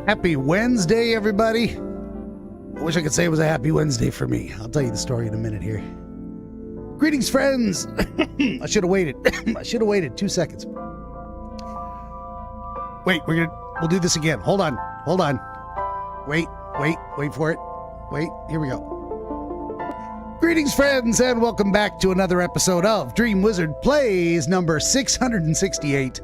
Happy Wednesday, everybody. I wish I could say it was a happy Wednesday for me. I'll tell you the story in a minute here. Greetings, friends. I should have waited. I should have waited 2 seconds. Wait, we'll do this again. Hold on. Wait for it. Wait, here we go. Greetings, friends, and welcome back to another episode of DreamWizard Plays number 668.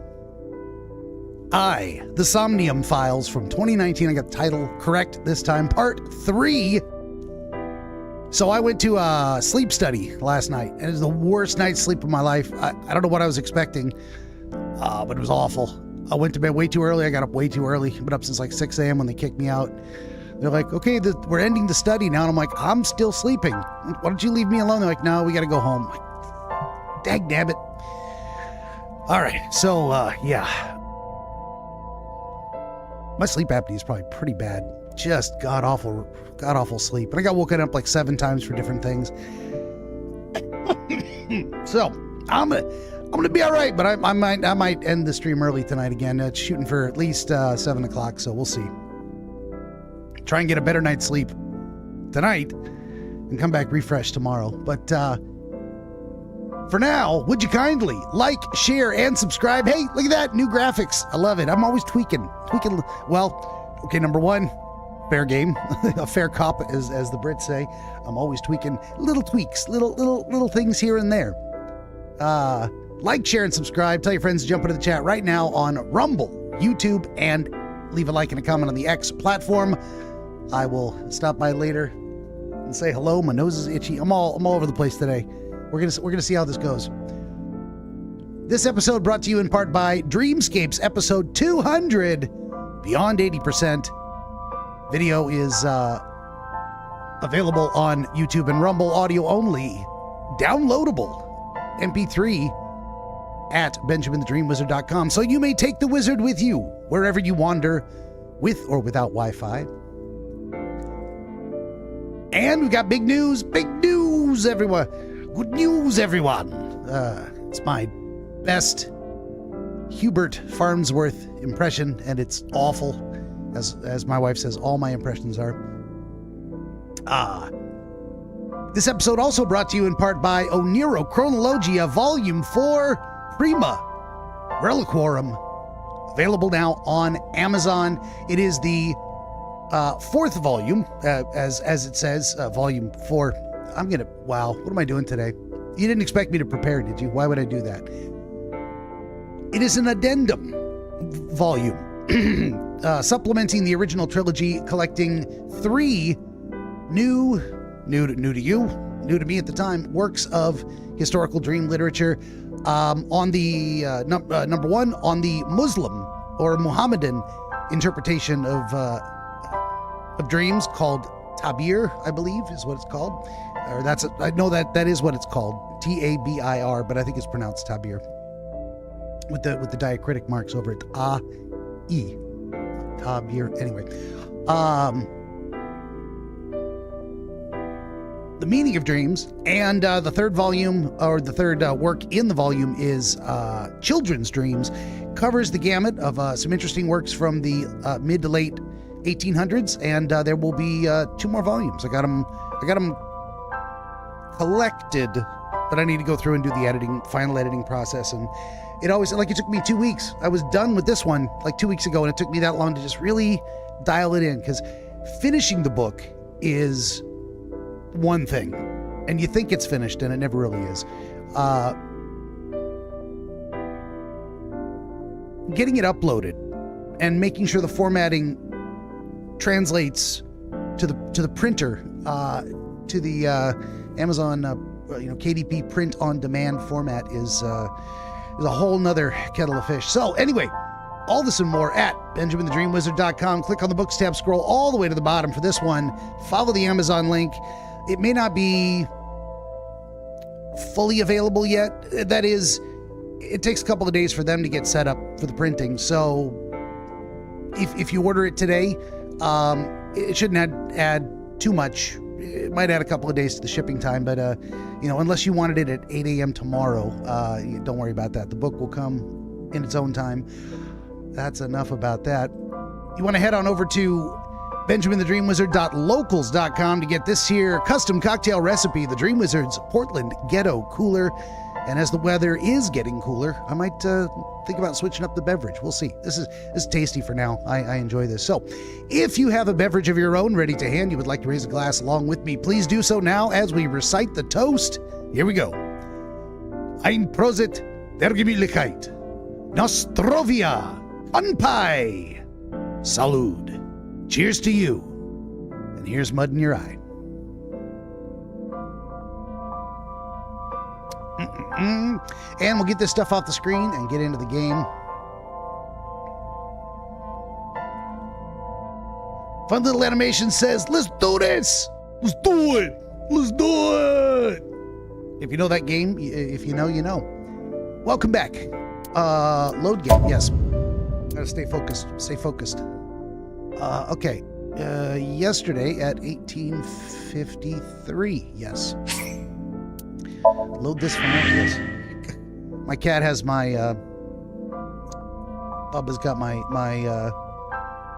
The Somnium Files from 2019. I got the title correct this time. Part 3. So I went to a sleep study last night, and it was the worst night's sleep of my life. I don't know what I was expecting, but it was awful. I went to bed way too early. I got up way too early. I've been up since like 6 a.m. when they kicked me out. They're like, okay, we're ending the study now. And I'm like, I'm still sleeping. Why don't you leave me alone? They're like, no, we got to go home. I'm like, dag nabbit. All right, so yeah. My sleep apnea is probably pretty bad. Just god-awful sleep. And I got woken up like 7 times for different things. So, I'm gonna be all right, but I might end the stream early tonight again. It's shooting for at least 7 o'clock, so we'll see. Try and get a better night's sleep tonight and come back refreshed tomorrow. But for now, would you kindly like, share, and subscribe? Hey, look at that, new graphics. I love it. I'm always tweaking. Well, okay, number one, fair game, a fair cop, as the Brits say. I'm always tweaking little tweaks, little things here and there. Like, share, and subscribe. Tell your friends to jump into the chat right now on Rumble, YouTube, and leave a like and a comment on the X platform. I will stop by later and say hello. My nose is itchy. I'm all over the place today. We're gonna see how this goes. This episode brought to you in part by Dreamscapes, episode 200, Beyond 80%. Video is available on YouTube and Rumble, audio only, downloadable MP3 at BenjaminTheDreamWizard.com, so you may take the wizard with you wherever you wander, with or without Wi-Fi. And we've got big news, everyone. Good news, everyone. It's my best Hubert Farnsworth impression, and it's awful, as my wife says all my impressions are. This episode also brought to you in part by Oniro Chronologia Volume 4 Prima Reliquorum, available now on Amazon. It is the 4th volume, as it says, Volume 4. Wow, what am I doing today? You didn't expect me to prepare, did you? Why would I do that? It is an addendum volume, supplementing the original trilogy, collecting 3 new to you, new to me at the time, works of historical dream literature. On the number 1, on the Muslim or Muhammadan interpretation of dreams, called Tabir, I believe is what it's called. Or I know that is what it's called, Tabir, but I think it's pronounced Tabir with the diacritic marks over it. Tabir. Anyway, the meaning of dreams, and the third volume, or the third work in the volume, is Children's Dreams. Covers the gamut of some interesting works from the mid to late 1800s, and there will be 2 more volumes. I got them collected, but I need to go through and do the final editing process. And it took me 2 weeks. I was done with this one like 2 weeks ago, and it took me that long to just really dial it in, because finishing the book is one thing, and you think it's finished, and it never really is. Getting it uploaded and making sure the formatting translates to the printer, to the Amazon KDP print on demand format is a whole nother kettle of fish. So anyway, all this and more at BenjaminTheDreamWizard.com. Click on the books tab, scroll all the way to the bottom for this one. Follow the Amazon link. It may not be fully available yet. That is, it takes a couple of days for them to get set up for the printing. So if you order it today, it shouldn't add too much. It might add a couple of days to the shipping time, but unless you wanted it at 8 a.m. tomorrow, don't worry about that. The book will come in its own time. That's enough about that. you want to head on over to BenjaminTheDreamWizard.locals.com to get this here custom cocktail recipe, the DreamWizard's Portland Ghetto Cooler. And as the weather is getting cooler, I might think about switching up the beverage. We'll see. This is tasty for now. I enjoy this. So if you have a beverage of your own ready to hand, you would like to raise a glass along with me, please do so now as we recite the toast. Here we go. Ein Prosit der Gemütlichkeit. Nostrovia. Unpai. Salud. Cheers to you. And here's mud in your eye. And we'll get this stuff off the screen and get into the game. Fun little animation says, let's do this. Let's do it. Let's do it. If you know that game, if you know, you know. Welcome back. Load game. Yes. Gotta stay focused. Stay focused. Okay. Yesterday at 18:53. Yes. Load this for now. Yes. My cat has my Bubba's got my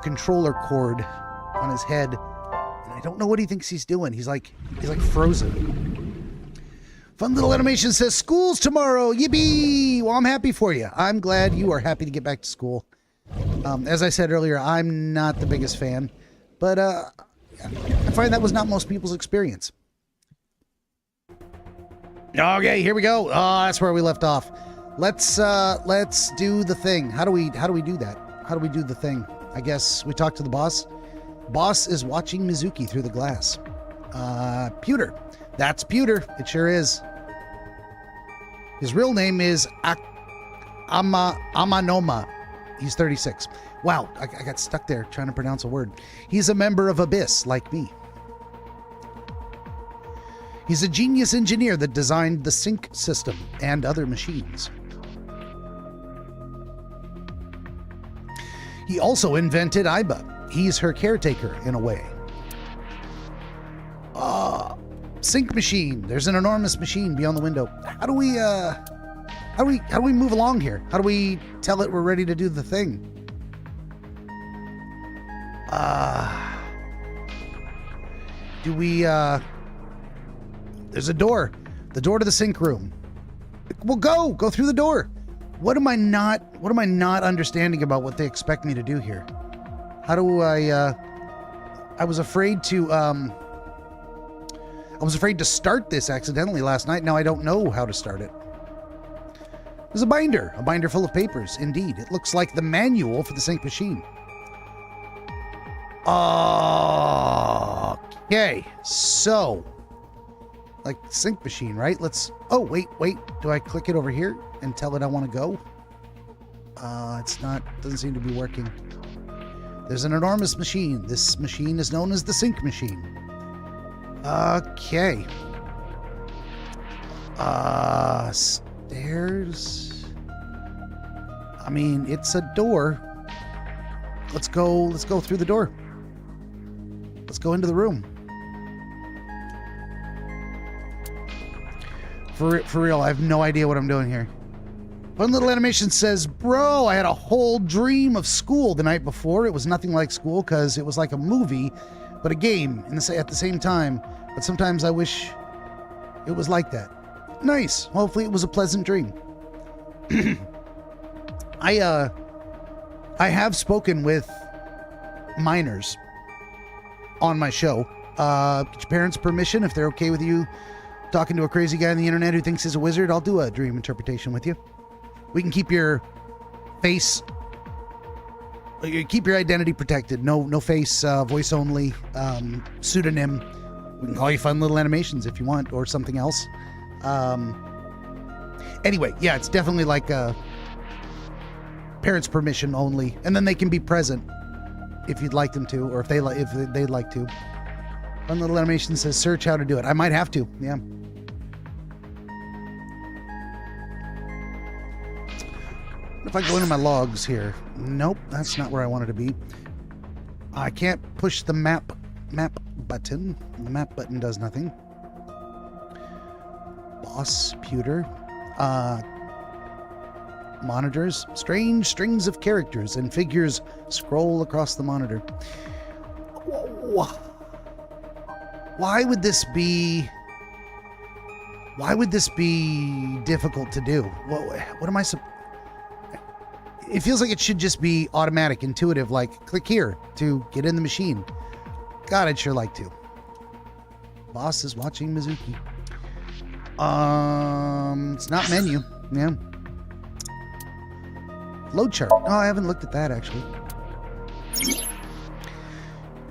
controller cord on his head, and I don't know what he thinks he's doing. He's like frozen. Fun little animation says school's tomorrow. Yippee! Well, I'm happy for you. I'm glad you are happy to get back to school. As I said earlier, I'm not the biggest fan, but I find that was not most people's experience. Okay, here we go. Oh, that's where we left off. Let's do the thing. How do we do that? How do we do the thing? I guess we talk to the boss. Boss is watching Mizuki through the glass. Pewter. That's Pewter. It sure is. His real name is Amanoma. He's 36. Wow, I got stuck there trying to pronounce a word. He's a member of Abyss, like me. He's a genius engineer that designed the sync system and other machines. He also invented Aiba. He's her caretaker in a way. Sync machine. There's an enormous machine beyond the window. How do we move along here? How do we tell it we're ready to do the thing? There's a door. The door to the sync room. Well, go through the door. What am I not understanding about what they expect me to do here? How do I was afraid to start this accidentally last night. Now I don't know how to start it. There's a binder full of papers. Indeed, it looks like the manual for the sync machine. Okay, so like sync machine, right? Oh, wait. Do I click it over here and tell it I want to go? Doesn't seem to be working. There's an enormous machine. This machine is known as the sync machine. Okay. Stairs. I mean, it's a door. Let's go through the door. Let's go into the room. For real, I have no idea what I'm doing here. One little animation says, bro, I had a whole dream of school the night before. It was nothing like school because it was like a movie, but a game at the same time. But sometimes I wish it was like that. Nice. Hopefully it was a pleasant dream. I have spoken with minors on my show. Get your parents' permission if they're okay with you talking to a crazy guy on the internet who thinks he's a wizard. I'll do a dream interpretation with you. We can keep your face, keep your identity protected. No face, voice only, pseudonym. We can call you Fun Little Animations if you want, or something else. Anyway, yeah, it's definitely like parents' permission only, and then they can be present if you'd like them to, or if they'd like to. Fun Little Animation says search how to do it. I might have to, yeah. If I go into my logs here, nope, that's not where I wanted to be. I can't push the map button. The map button does nothing. Boss, pewter. monitors. Strange strings of characters and figures scroll across the monitor. Why would this be difficult to do? What am I It feels like it should just be automatic, intuitive, like click here to get in the machine. God, I'd sure like to. Boss is watching Mizuki. It's not menu. Yeah. Flowchart. Oh, I haven't looked at that actually.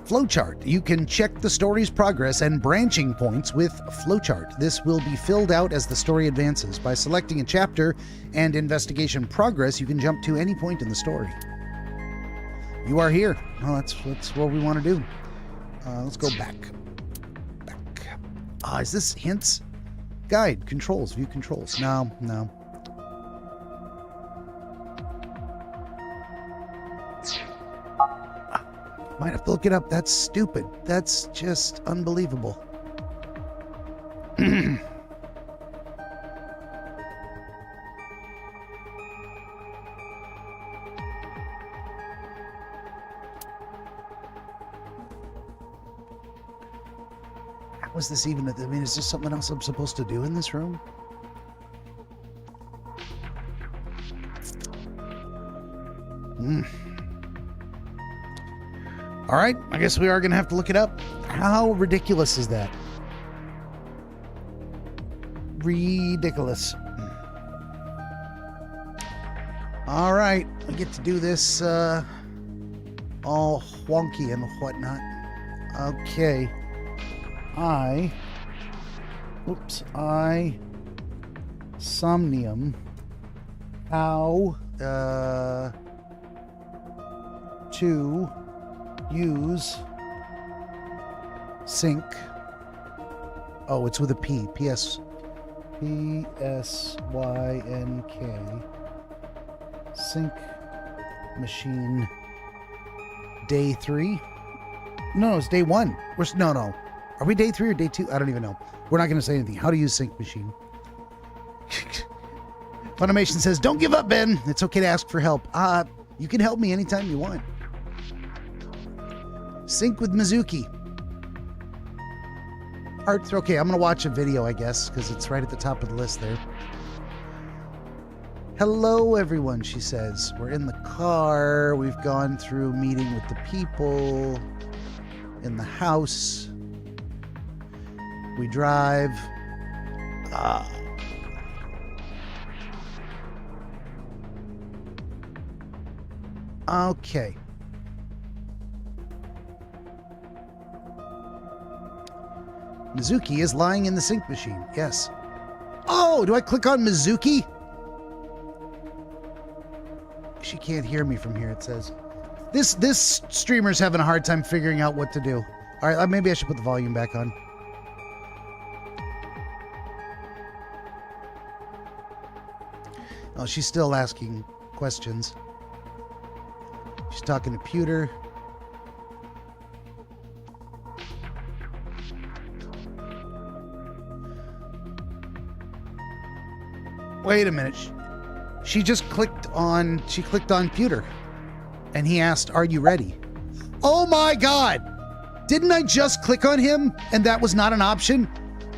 Flowchart. You can check the story's progress and branching points with Flowchart. This will be filled out as the story advances. By selecting a chapter and investigation progress, you can jump to any point in the story. You are here. Well, that's what we want to do. Let's go back. Is this hints? Guide, controls, view controls. No. Might have to look it up. That's stupid. That's just unbelievable. How was this even? I mean, is there something else I'm supposed to do in this room? All right, I guess we are going to have to look it up. How ridiculous is that? Ridiculous. All right, we get to do this all wonky and whatnot. Okay. Somnium. How to use sync. Oh, it's with a P. P-S-Y-N-K. Sync machine. Day 3? No, it's day 1. No. Are we day 3 or day 2? I don't even know. We're not going to say anything. How to use sync machine. Funimation says, don't give up, Ben. It's okay to ask for help. You can help me anytime you want. Sync with Mizuki. Arthur. Okay, I'm going to watch a video, I guess, because it's right at the top of the list there. Hello, everyone, she says. We're in the car. We've gone through meeting with the people in the house. We drive. Okay. Mizuki is lying in the sync machine. Yes. Oh, do I click on Mizuki? She can't hear me from here, it says. This streamer's having a hard time figuring out what to do. All right, maybe I should put the volume back on. Oh, she's still asking questions. She's talking to Pewter. Wait a minute. She clicked on Pewter. And he asked, "Are you ready?" Oh my God! Didn't I just click on him and that was not an option?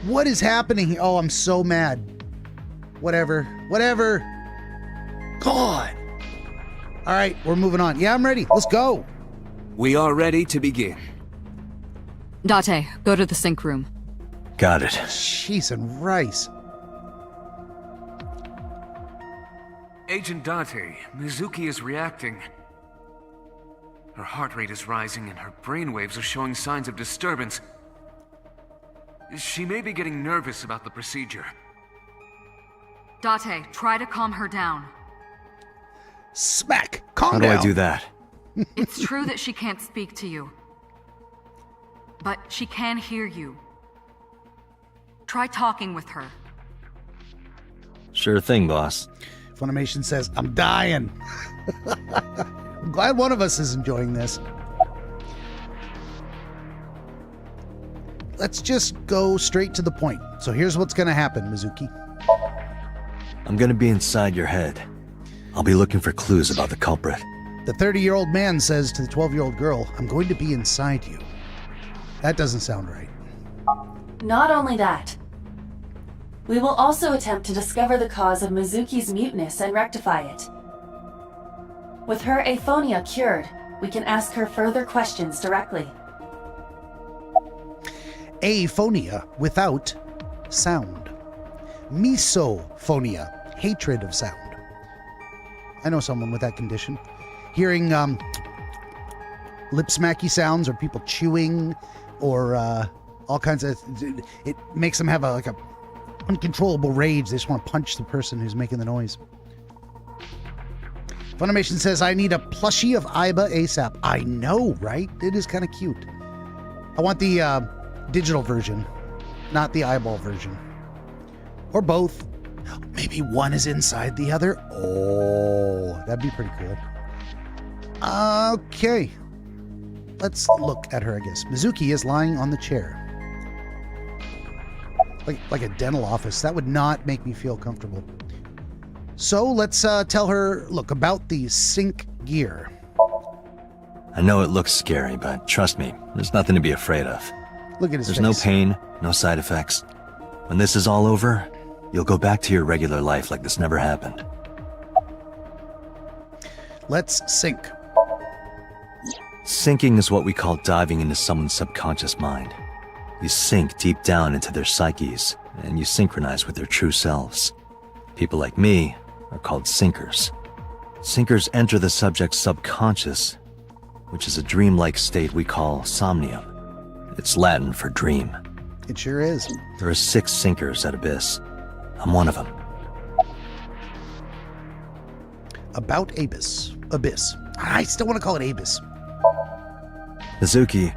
What is happening? Oh, I'm so mad. Whatever. God. All right, we're moving on. Yeah, I'm ready. Let's go. We are ready to begin. Date, go to the sync room. Got it. Cheese and rice. Agent Date, Mizuki is reacting. Her heart rate is rising and her brainwaves are showing signs of disturbance. She may be getting nervous about the procedure. Date, try to calm her down. Smack. Calm How down. do I do that? It's true that she can't speak to you, but she can hear you. Try talking with her. Sure thing, boss. Funimation says, I'm dying. I'm glad one of us is enjoying this. Let's just go straight to the point. So here's what's going to happen, Mizuki. I'm gonna be inside your head. I'll be looking for clues about the culprit. The 30-year-old man says to the 12-year-old girl, I'm going to be inside you. That doesn't sound right. Not only that, we will also attempt to discover the cause of Mizuki's muteness and rectify it. With her aphonia cured, we can ask her further questions directly. Aphonia without sound. Misophonia, hatred of sound. I know someone with that condition. Hearing lip smacky sounds or people chewing or all kinds of... It makes them have a uncontrollable rage. They just want to punch the person who's making the noise. Funimation says, I need a plushie of Aiba ASAP. I know, right? It is kind of cute. I want the digital version, not the eyeball version. Or both. Maybe one is inside the other. Oh, that'd be pretty cool. Okay. Let's look at her, I guess. Mizuki is lying on the chair. Like a dental office. That would not make me feel comfortable. So let's tell her, look, about the sync gear. I know it looks scary, but trust me, there's nothing to be afraid of. Look at his There's face. no pain, no side effects. When this is all over, you'll go back to your regular life like this never happened. Let's sync. Sinking is what we call diving into someone's subconscious mind. You sink deep down into their psyches, and you synchronize with their true selves. People like me are called sinkers. Sinkers enter the subject's subconscious, which is a dreamlike state we call somnium. It's Latin for dream. It sure is. There are 6 sinkers at Abyss. I'm one of them. About Abyss. Abyss. I still want to call it Abyss. Mizuki,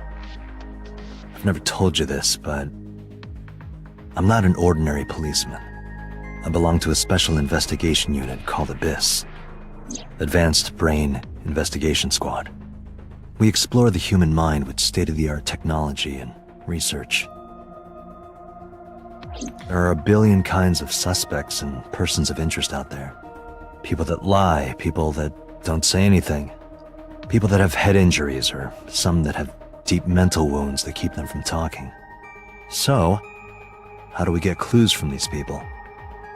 I've never told you this, but I'm not an ordinary policeman. I belong to a special investigation unit called Abyss. Advanced Brain Investigation Squad. We explore the human mind with state-of-the-art technology and research. There are a billion kinds of suspects and persons of interest out there. People that lie, people that don't say anything, people that have head injuries, or some that have deep mental wounds that keep them from talking. So, how do we get clues from these people?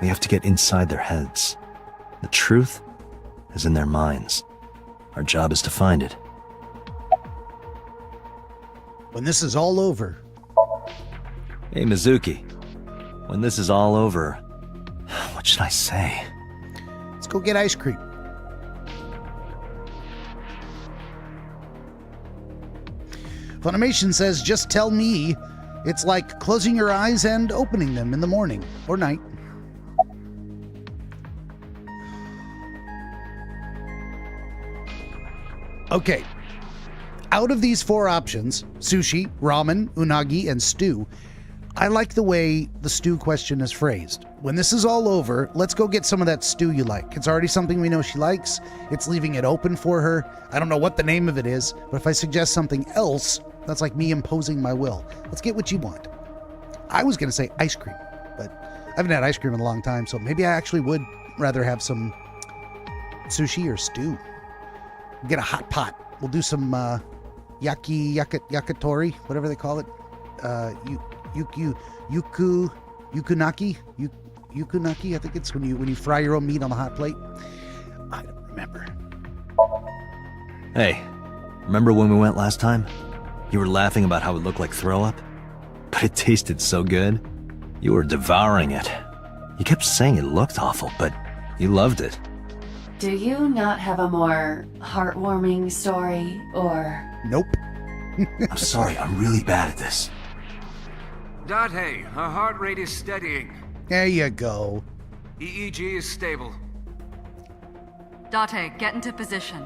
We have to get inside their heads. The truth is in their minds. Our job is to find it. When this is all over. Hey, Mizuki. When this is all over, what should I say? Let's go get ice cream. Funimation says, just tell me. It's like closing your eyes and opening them in the morning or night. Okay. Out of these 4 options, sushi, ramen, unagi, and stew, I like the way the stew question is phrased. When this is all over, let's go get some of that stew you like. It's already something we know she likes. It's leaving it open for her. I don't know what the name of it is, but if I suggest something else, that's like me imposing my will. Let's get what you want. I was going to say ice cream, but I haven't had ice cream in a long time, so maybe I actually would rather have some sushi or stew. Get a hot pot. We'll do some yakitori, whatever they call it. Yukunaki, I think it's when you fry your own meat on the hot plate. I don't remember. Hey, remember when we went last time? You were laughing about how it looked like throw up? But it tasted so good. You were devouring it. You kept saying it looked awful, but you loved it. Do you not have a more heartwarming story, or... Nope. I'm sorry, I'm really bad at this. Date, her heart rate is steadying. There you go. EEG is stable. Date, get into position.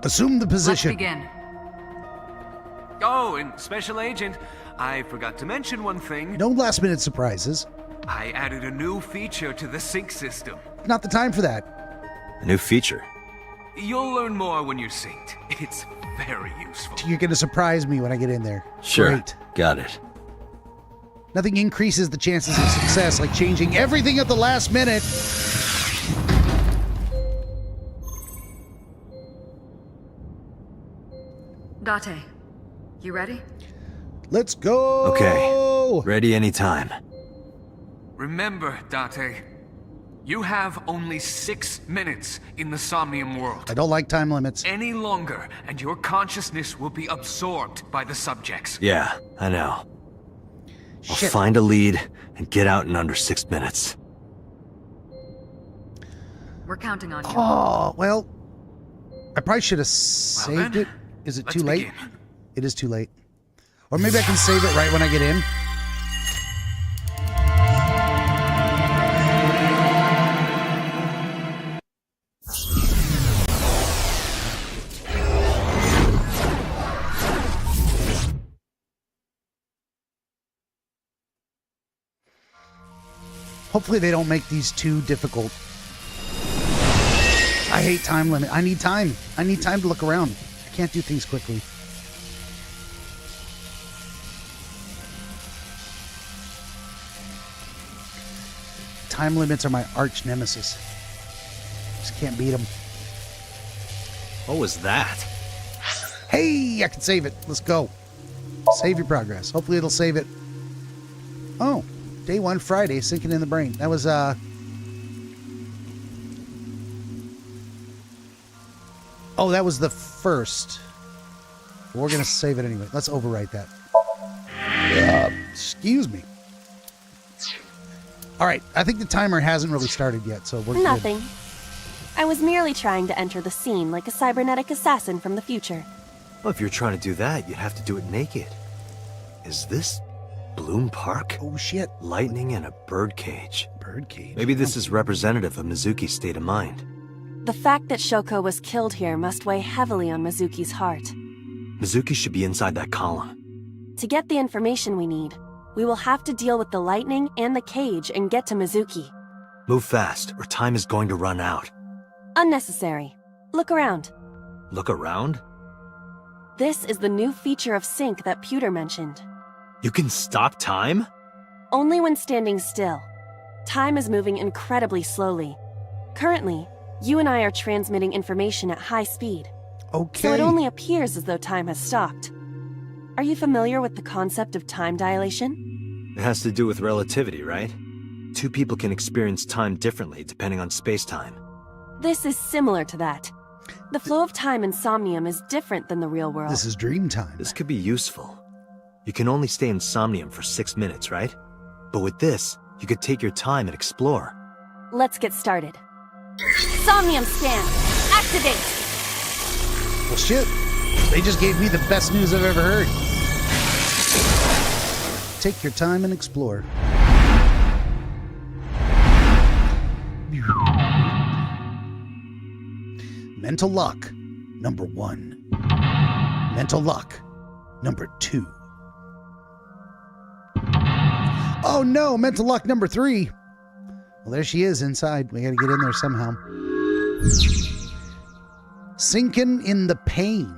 Assume the position. Let's begin. Oh, and Special Agent, I forgot to mention one thing. No last minute surprises. I added a new feature to the sync system. Not the time for that. A new feature. You'll learn more when you're synced. It's very useful. You're going to surprise me when I get in there. Sure, Great. got it. Nothing increases the chances of success like changing everything at the last minute. Date, you ready? Let's go! Okay. Ready anytime. Remember, Date, you have only 6 minutes in the Somnium world. I don't like time limits. Any longer, and your consciousness will be absorbed by the subjects. Yeah, I know. I'll Shit. find a lead and get out in under 6 minutes. We're counting on you. Oh, well, I probably should have saved then, it. Is it let's too late? begin. It is too late. Or maybe I can save it right when I get in. Hopefully they don't make these too difficult. I hate time limit. I need time. I need time to look around. I can't do things quickly. Time limits are my arch nemesis. Just can't beat them. What was that? Hey, I can save it. Let's go. Save your progress. Hopefully it'll save it. Oh, day 1, Friday, sinking in the brain. That was, Oh, that was the first. We're going to save it anyway. Let's overwrite that. Excuse me. All right. I think the timer hasn't really started yet, so we're good. Nothing. I was merely trying to enter the scene like a cybernetic assassin from the future. Well, if you're trying to do that, you'd have to do it naked. Is this Bloom Park? Oh, shit. Lightning and a birdcage. Birdcage. Maybe this is representative of Mizuki's state of mind. The fact that Shoko was killed here must weigh heavily on Mizuki's heart. Mizuki should be inside that column. To get the information we need, we will have to deal with the lightning and the cage and get to Mizuki. Move fast, or time is going to run out. Unnecessary. Look around. Look around? This is the new feature of Sync that Pewter mentioned. You can stop time? Only when standing still. Time is moving incredibly slowly. Currently, you and I are transmitting information at high speed. Okay. So it only appears as though time has stopped. Are you familiar with the concept of time dilation? It has to do with relativity, right? Two people can experience time differently depending on space-time. This is similar to that. The flow of time in Somnium is different than the real world. This is dream time. This could be useful. You can only stay in Somnium for 6 minutes, right? But with this, you could take your time and explore. Let's get started. Somnium scan! Activate! Well, shit. They just gave me the best news I've ever heard. Take your time and explore. Mental lock, number 1. Mental lock, number 2. Oh no, mental lock number 3. Well, there she is inside. We gotta get in there somehow. Sinking in the pain.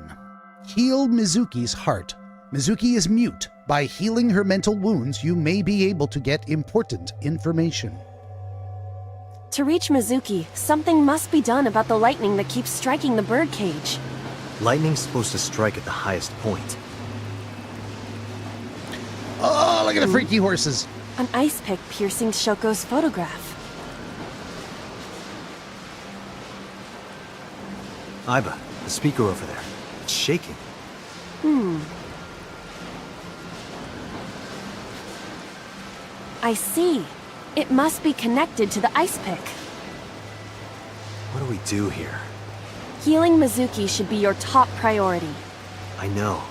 Heal Mizuki's heart. Mizuki is mute. By healing her mental wounds, you may be able to get important information. To reach Mizuki, something must be done about the lightning that keeps striking the birdcage. Lightning's supposed to strike at the highest point. Oh, look at the freaky horses. An ice pick piercing Shoko's photograph. Aiba, the speaker over there. It's shaking. I see. It must be connected to the ice pick. What do we do here? Healing Mizuki should be your top priority. I know.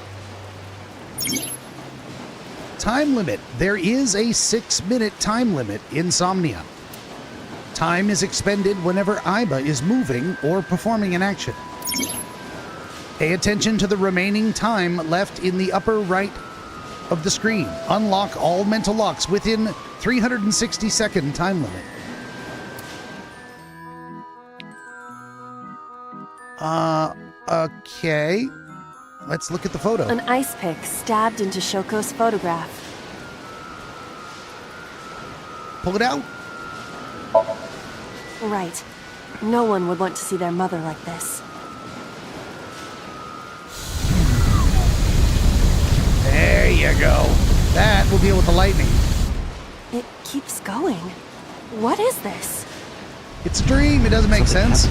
Time limit. There is a 6-minute time limit in Somnia. Time is expended whenever Aiba is moving or performing an action. Pay attention to the remaining time left in the upper right of the screen. Unlock all mental locks within 360-second time limit. Okay. Let's look at the photo. An ice pick stabbed into Shoko's photograph. Pull it out. Right. No one would want to see their mother like this. we'll deal with the lightning. It keeps going. What is this? It's a dream. It doesn't make sense.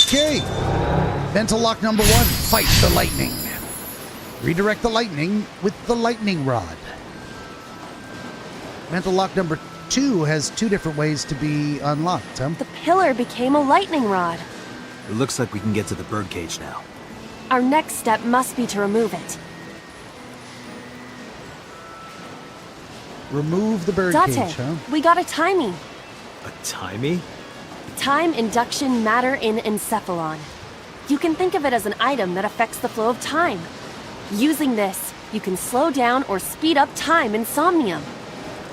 Okay. Mental lock number 1. Fight the lightning. Redirect the lightning with the lightning rod. Mental lock number 2 has 2 different ways to be unlocked, huh? The pillar became a lightning rod. It looks like we can get to the birdcage now. Our next step must be to remove it. Remove the birdcage, Date, huh? we got a timing. A timey? Time induction matter in encephalon. You can think of it as an item that affects the flow of time. Using this, you can slow down or speed up time in Somnium.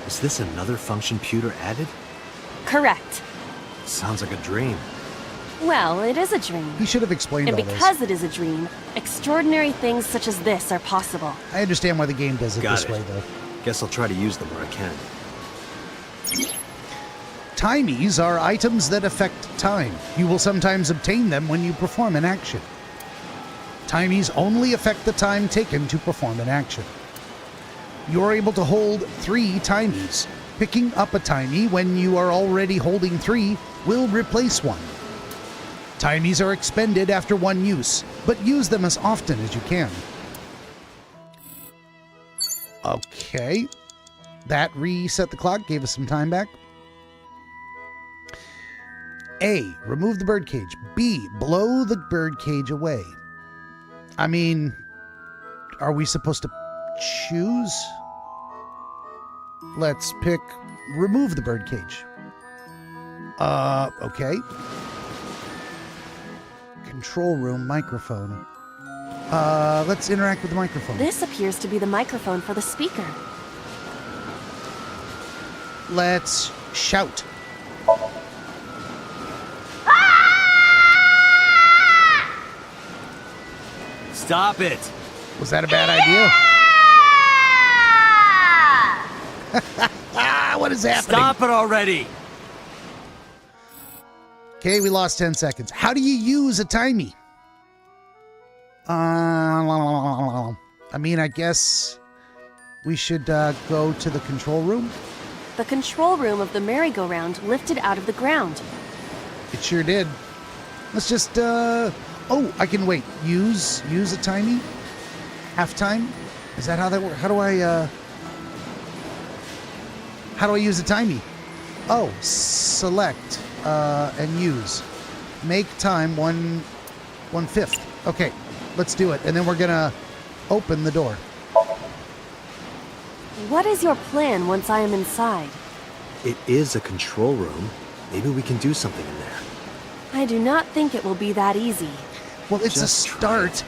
Is this another function Pewter added? Correct. Sounds like a dream. Well, it is a dream. He should have explained And all this. because it is a dream, extraordinary things such as this are possible. I understand why the game does it Got this it. way, though. Guess I'll try to use them where I can. Timies are items that affect time. You will sometimes obtain them when you perform an action. Timies only affect the time taken to perform an action. You are able to hold 3 timies. Picking up a timie when you are already holding 3 will replace one. Timies are expended after 1 use, but use them as often as you can. Okay. That reset the clock, gave us some time back. A. Remove the birdcage. B. Blow the birdcage away. I mean, are we supposed to choose? Let's pick remove the birdcage. Okay. Control room microphone. Let's interact with the microphone. This appears to be the microphone for the speaker. Let's shout. Stop it! Was that a bad idea? What is happening? Stop it already! Okay, we lost 10 seconds. How do you use a timie? I mean, I guess we should go to the control room. The control room of the merry-go-round lifted out of the ground. It sure did. Let's just, oh, I can wait. Use a timie? Half time? Is that how that works? How do I use a timie? Oh, select, and use. Make time 1/5. Okay, let's do it. And then we're gonna open the door. What is your plan once I am inside? It is a control room. Maybe we can do something in there. I do not think it will be that easy. Well, it's Just a try start.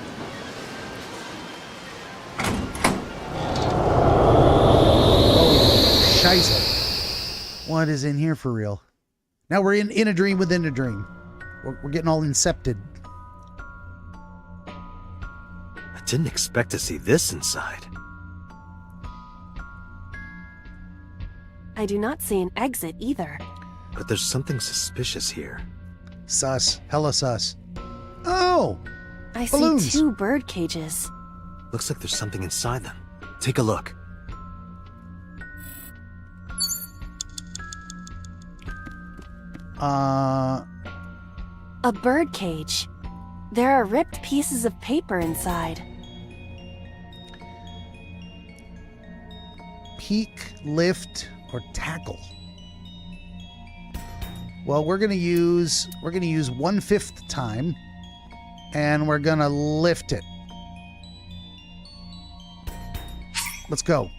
Oh, Scheisse. What is in here for real? Now we're in a dream within a dream. We're getting all incepted. I didn't expect to see this inside. I do not see an exit either. But there's something suspicious here. Sus. Hella sus. Oh! I Balloons. see 2 bird cages. Looks like there's something inside them. Take a look. A bird cage. There are ripped pieces of paper inside. Peak, lift, or tackle. Well, we're gonna use 1/5 time, and we're gonna lift it. Let's go.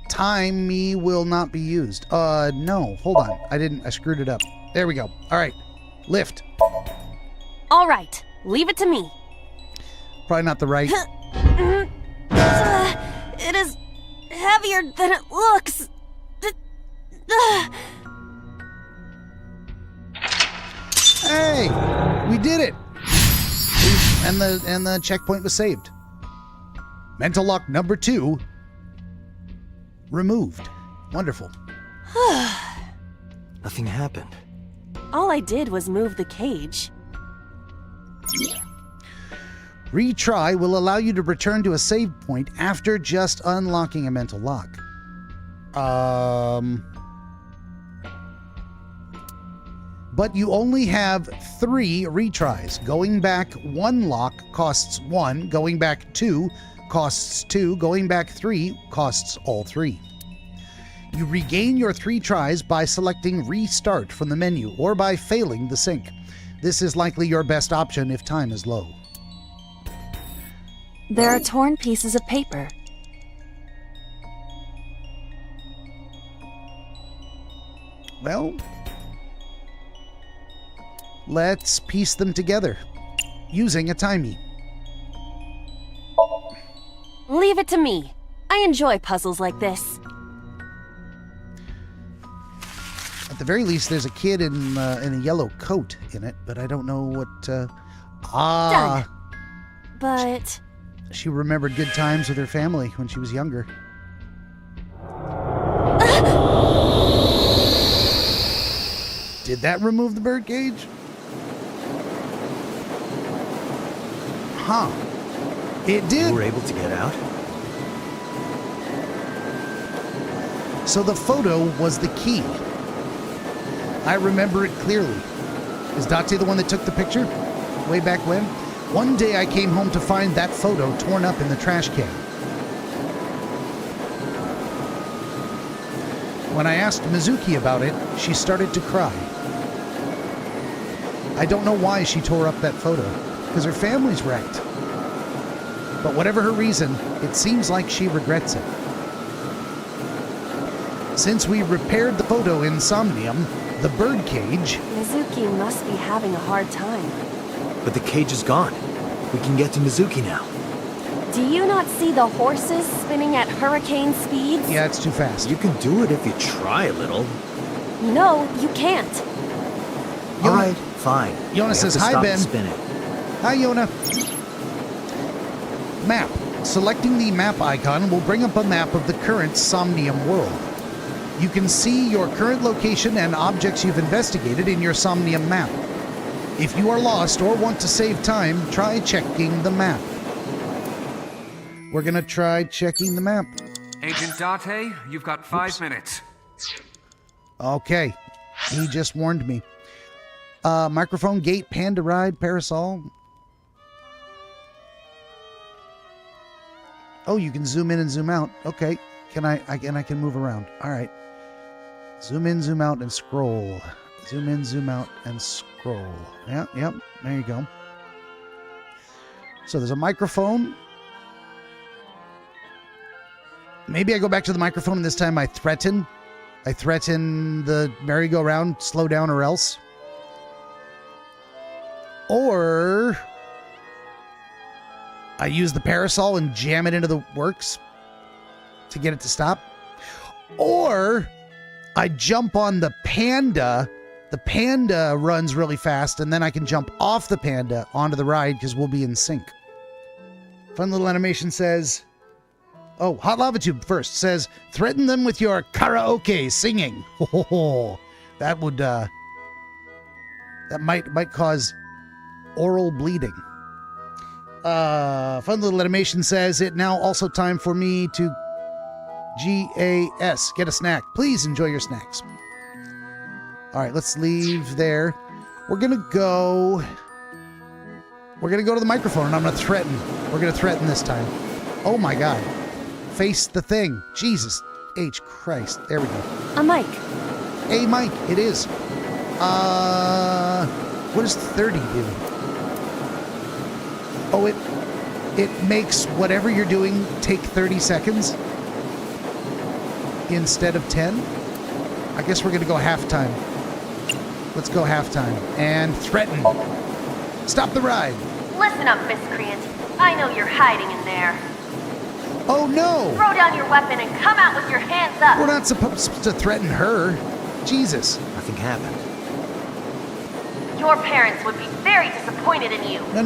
Time me will not be used. No, hold on. I screwed it up. There we go. All right, lift. All right, leave it to me. Probably not the right. It is heavier than it looks. Hey, we did it. And the checkpoint was saved. Mental lock number 2 removed. Wonderful. Nothing happened. All I did was move the cage. Retry will allow you to return to a save point after just unlocking a mental lock. But you only have 3 retries. Going back 1 lock costs 1, going back 2 costs 2, going back 3 costs all 3. You regain your 3 tries by selecting Restart from the menu or by failing the sync. This is likely your best option if time is low. There are torn pieces of paper. Well, let's piece them together using a timey. Leave it to me. I enjoy puzzles like this. At the very least, there's a kid in a yellow coat in it, but I don't know what. Done. But she remembered good times with her family when she was younger. Did that remove the bird cage? Huh. It did. You were able to get out? So the photo was the key. I remember it clearly. Is Date the one that took the picture? Way back when? One day I came home to find that photo torn up in the trash can. When I asked Mizuki about it, she started to cry. I don't know why she tore up that photo, because her family's wrecked. But whatever her reason, it seems like she regrets it. Since we repaired the photo in Somnium, the birdcage... Mizuki must be having a hard time. But the cage is gone. We can get to Mizuki now. Do you not see the horses spinning at hurricane speeds? Yeah, it's too fast. You can do it if you try a little. No, you can't. Alright, fine. Yona says, "Hi, Ben." Spinning. Hi, Yona. Map. Selecting the map icon will bring up a map of the current Somnium world. You can see your current location and objects you've investigated in your Somnium map. If you are lost or want to save time, try checking the map. We're gonna try checking the map. Agent Date, you've got 5 minutes. Okay. He just warned me. Microphone, gate, panda ride, parasol. Oh, you can zoom in and zoom out. Okay. I can move around. All right. Zoom in, zoom out, and scroll. Zoom in, zoom out, and scroll. Yeah, yep. There you go. So there's a microphone. Maybe I go back to the microphone and this time I threaten. I threaten the merry-go-round, slow down or else. Or I use the parasol and jam it into the works to get it to stop. Or I jump on the panda. The panda runs really fast, and then I can jump off the panda onto the ride because we'll be in sync. Fun little animation says... Oh, Hot Lava Tube first says, threaten them with your karaoke singing. Oh, that would, that might cause oral bleeding. Fun little animation says, it now also time for me to GAS, get a snack. Please enjoy your snacks. All right, let's leave there. We're gonna go to the microphone and I'm gonna threaten. We're gonna threaten this time. Oh my God. Face the thing. Jesus H. Christ. There we go. A mic. A mic. It is. What does 30 do? Oh, it makes whatever you're doing take 30 seconds instead of 10. I guess we're gonna go halftime. Let's go halftime and threaten. Stop the ride. Listen up, miscreant. I know you're hiding in there. Oh no! Throw down your weapon and come out with your hands up! We're not supposed to threaten her. Jesus. Nothing happened. Your parents would be very disappointed in you. No,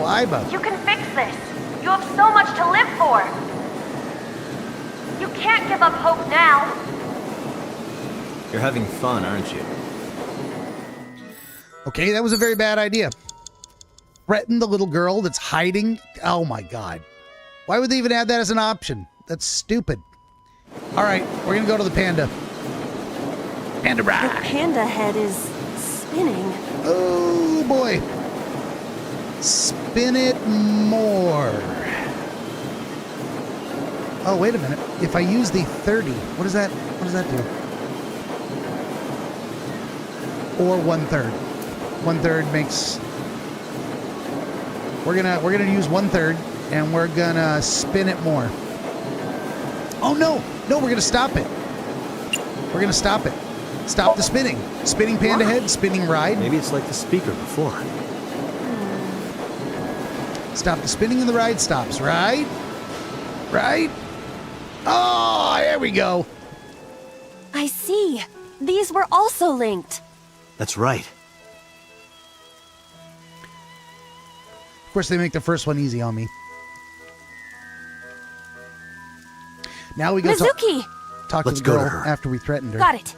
Iba. You can fix this. You have so much to live for. You can't give up hope now. You're having fun, aren't you? Okay, that was a very bad idea. threaten the little girl that's hiding? Oh my god. Why would they even add that as an option? That's stupid. All right, we're gonna go to the panda. Panda The ride. panda head is spinning. Oh boy. Spin it more. Oh, wait a minute. If I use the 30, what does that do? Or 1/3. 1/3 makes. We're gonna use 1/3 and we're gonna spin it more. Oh no, we're gonna stop it. We're gonna stop it. Stop the spinning. Spinning panda head, spinning ride. Maybe it's like the speaker before. Stop the spinning and the ride stops. Right? Right? Oh, there we go. I see. These were also linked. That's right. Of course, they make the first one easy on me. Now we go Mizuki! talk to Let's the go girl to her. after we threatened her. Got it.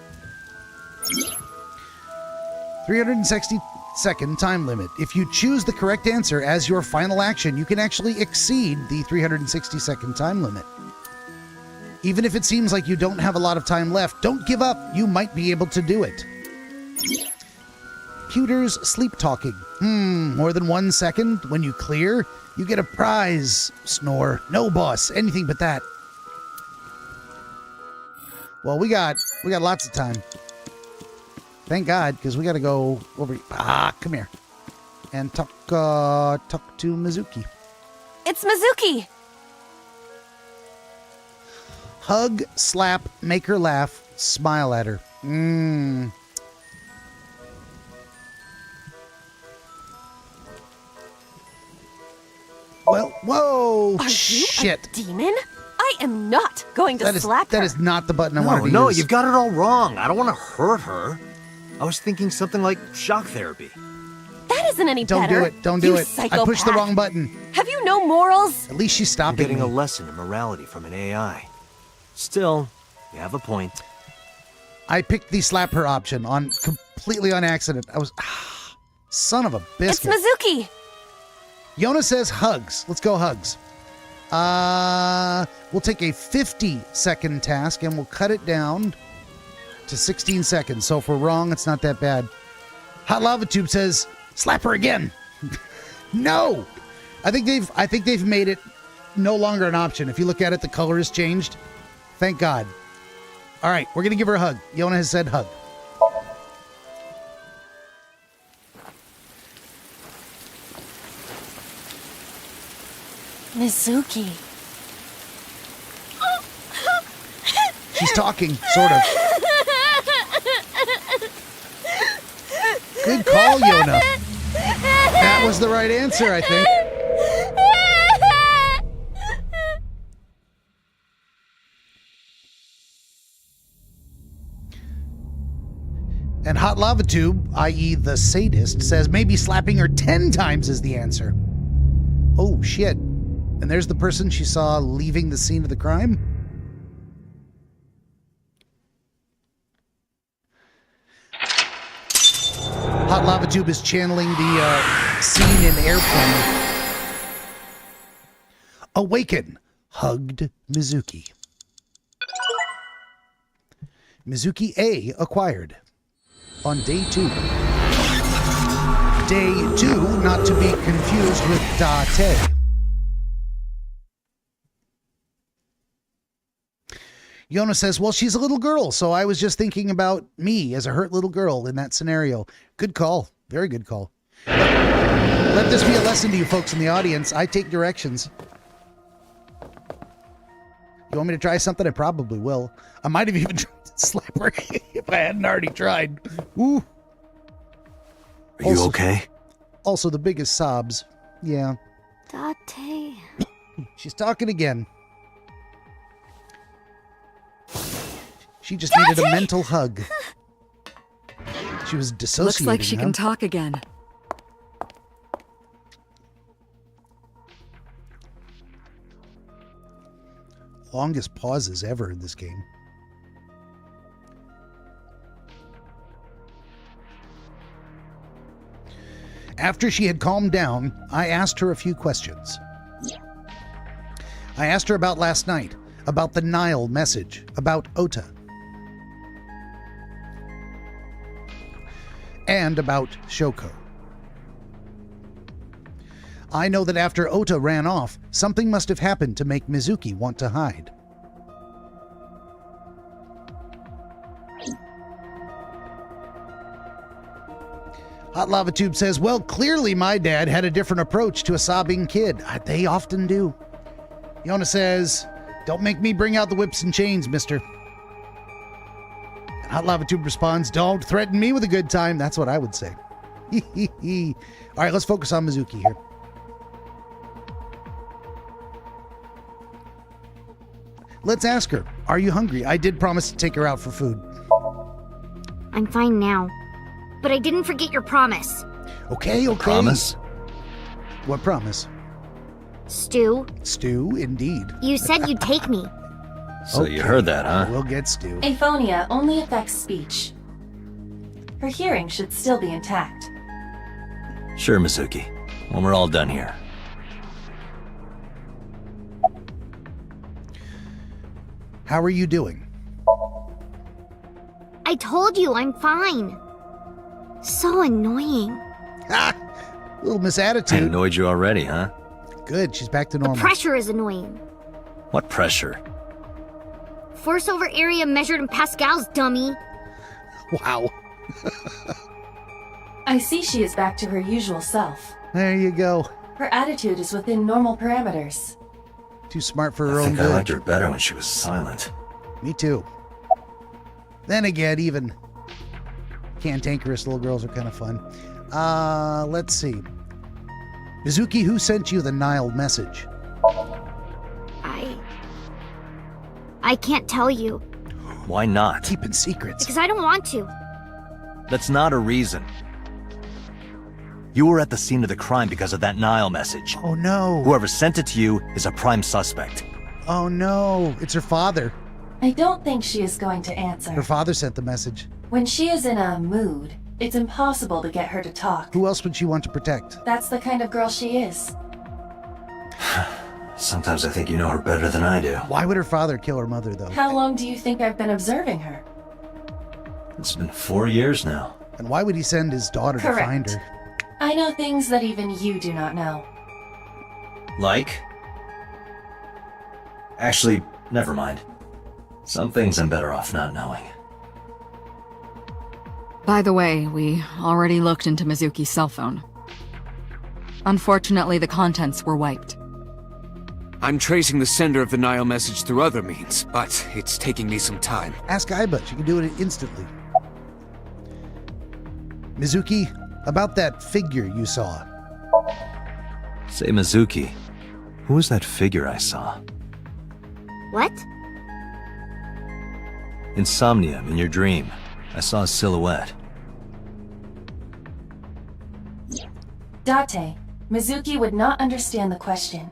360-second time limit. If you choose the correct answer as your final action, you can actually exceed the 360-second time limit. Even if it seems like you don't have a lot of time left, don't give up. You might be able to do it. Pewter's sleep talking. More than 1 second. When you clear, you get a prize. Snore. No, boss. Anything but that. Well, we got lots of time. Thank God, because we got to go over. Come here, and talk to Mizuki. It's Mizuki! Hug, slap, make her laugh, smile at her. Well, whoa! Are Shit! you a demon? I am not going to slap her. That is not the button I wanted to No, use. you've got it all wrong. I don't want to hurt her. I was thinking something like shock therapy. That isn't any Don't better. do it. Don't do you it. Psychopath. I pushed the wrong button. Have you no morals? At least she's I'm stopping getting me. a lesson in morality from an AI. Still, you have a point. I picked the slap her option completely on accident. I was son of a biscuit. It's Mizuki! Yona says hugs. Let's go hugs. We'll take a 50-second task and we'll cut it down to 16 seconds. So if we're wrong, it's not that bad. Hot Lava Tube says, slap her again. No! I think they've made it no longer an option. If you look at it, the color has changed. Thank God. All right, we're going to give her a hug. Yona has said hug. Mizuki. She's talking, sort of. Good call, Yona. That was the right answer, I think. And Hot Lava Tube, i.e. the sadist, says maybe slapping her 10 times is the answer. Oh, shit. And there's the person she saw leaving the scene of the crime. Hot Lava Tube is channeling the scene in Airplane. Awaken. Hugged Mizuki. Mizuki A acquired. On day 2. Day 2, not to be confused with Date. Yona says, well, she's a little girl, so I was just thinking about me as a hurt little girl in that scenario. Good call. Very good call. Let this be a lesson to you folks in the audience. I take directions. You want me to try something? I probably will. I might have even tried to slap her if I hadn't already tried. Ooh. Are you okay? Also, the biggest sobs. Yeah. Date. She's talking again. She just needed a mental hug. She was dissociating. Looks like she huh? can talk again. Longest pauses ever in this game. After she had calmed down, I asked her a few questions. I asked her about last night, about the Nile message, about Ota, and about Shoko. I know that after Ota ran off, something must have happened to make Mizuki want to hide. Hot Lava Tube says, well, clearly my dad had a different approach to a sobbing kid. They often do. Yona says, don't make me bring out the whips and chains, mister. Hot Lava Tube responds, don't threaten me with a good time. That's what I would say. All right, let's focus on Mizuki here. Let's ask her, are you hungry? I did promise to take her out for food. I'm fine now. But I didn't forget your promise. Okay. Promise? What promise? Stew. Stew, indeed. You said you'd take me. So you heard that, huh? We'll get Stew. Aphonia only affects speech. Her hearing should still be intact. Sure, Mizuki. When we're all done here. How are you doing? I told you I'm fine. So annoying. Ha! Little I misattitude. annoyed you already, huh? Good, she's back to The normal. pressure is annoying. What pressure? Force over area measured in pascals, dummy. Wow. I see she is back to her usual self. There you go. Her attitude is within normal parameters. Too smart for her I own think I good. liked her better when she was silent. Me too. Then again, even cantankerous little girls are kind of fun. Let's see. Mizuki, who sent you the Nile message? I can't tell you, Why not? Keeping secrets. because I don't want to. That's not a reason. You were at the scene of the crime because of that Nile message. Oh no. Whoever sent it to you is a prime suspect. Oh no. It's her father. I don't think she is going to answer. Her father sent the message. When she is in a mood, it's impossible to get her to talk. Who else would she want to protect? That's the kind of girl she is. Sometimes I think you know her better than I do. Why would her father kill her mother, though? How long do you think I've been observing her? It's been 4 years now. And why would he send his daughter to find Correct. her? I know things that even you do not know. Like? Actually, never mind. Some things I'm better off not knowing. By the way, we already looked into Mizuki's cell phone. Unfortunately, the contents were wiped. I'm tracing the sender of the Nile message through other means, but it's taking me some time. Ask Aiba. She can do it instantly. Mizuki, about that figure you saw. Say, Mizuki, who was that figure I saw? What? In Somnium, in your dream, I saw a silhouette. Date, Mizuki would not understand the question.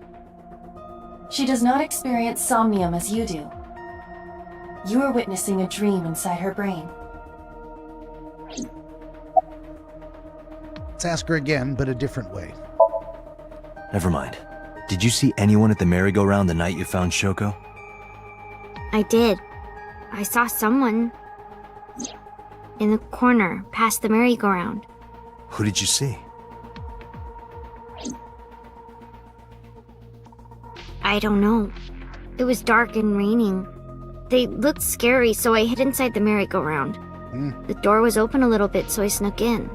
She does not experience somnium as you do. You are witnessing a dream inside her brain. Let's ask her again, but a different way. Never mind. Did you see anyone at the merry-go-round the night you found Shoko? I did. I saw someone in the corner past the merry-go-round. Who did you see? I don't know. It was dark and raining. They looked scary, so I hid inside the merry-go-round. The door was open a little bit, so I snuck in.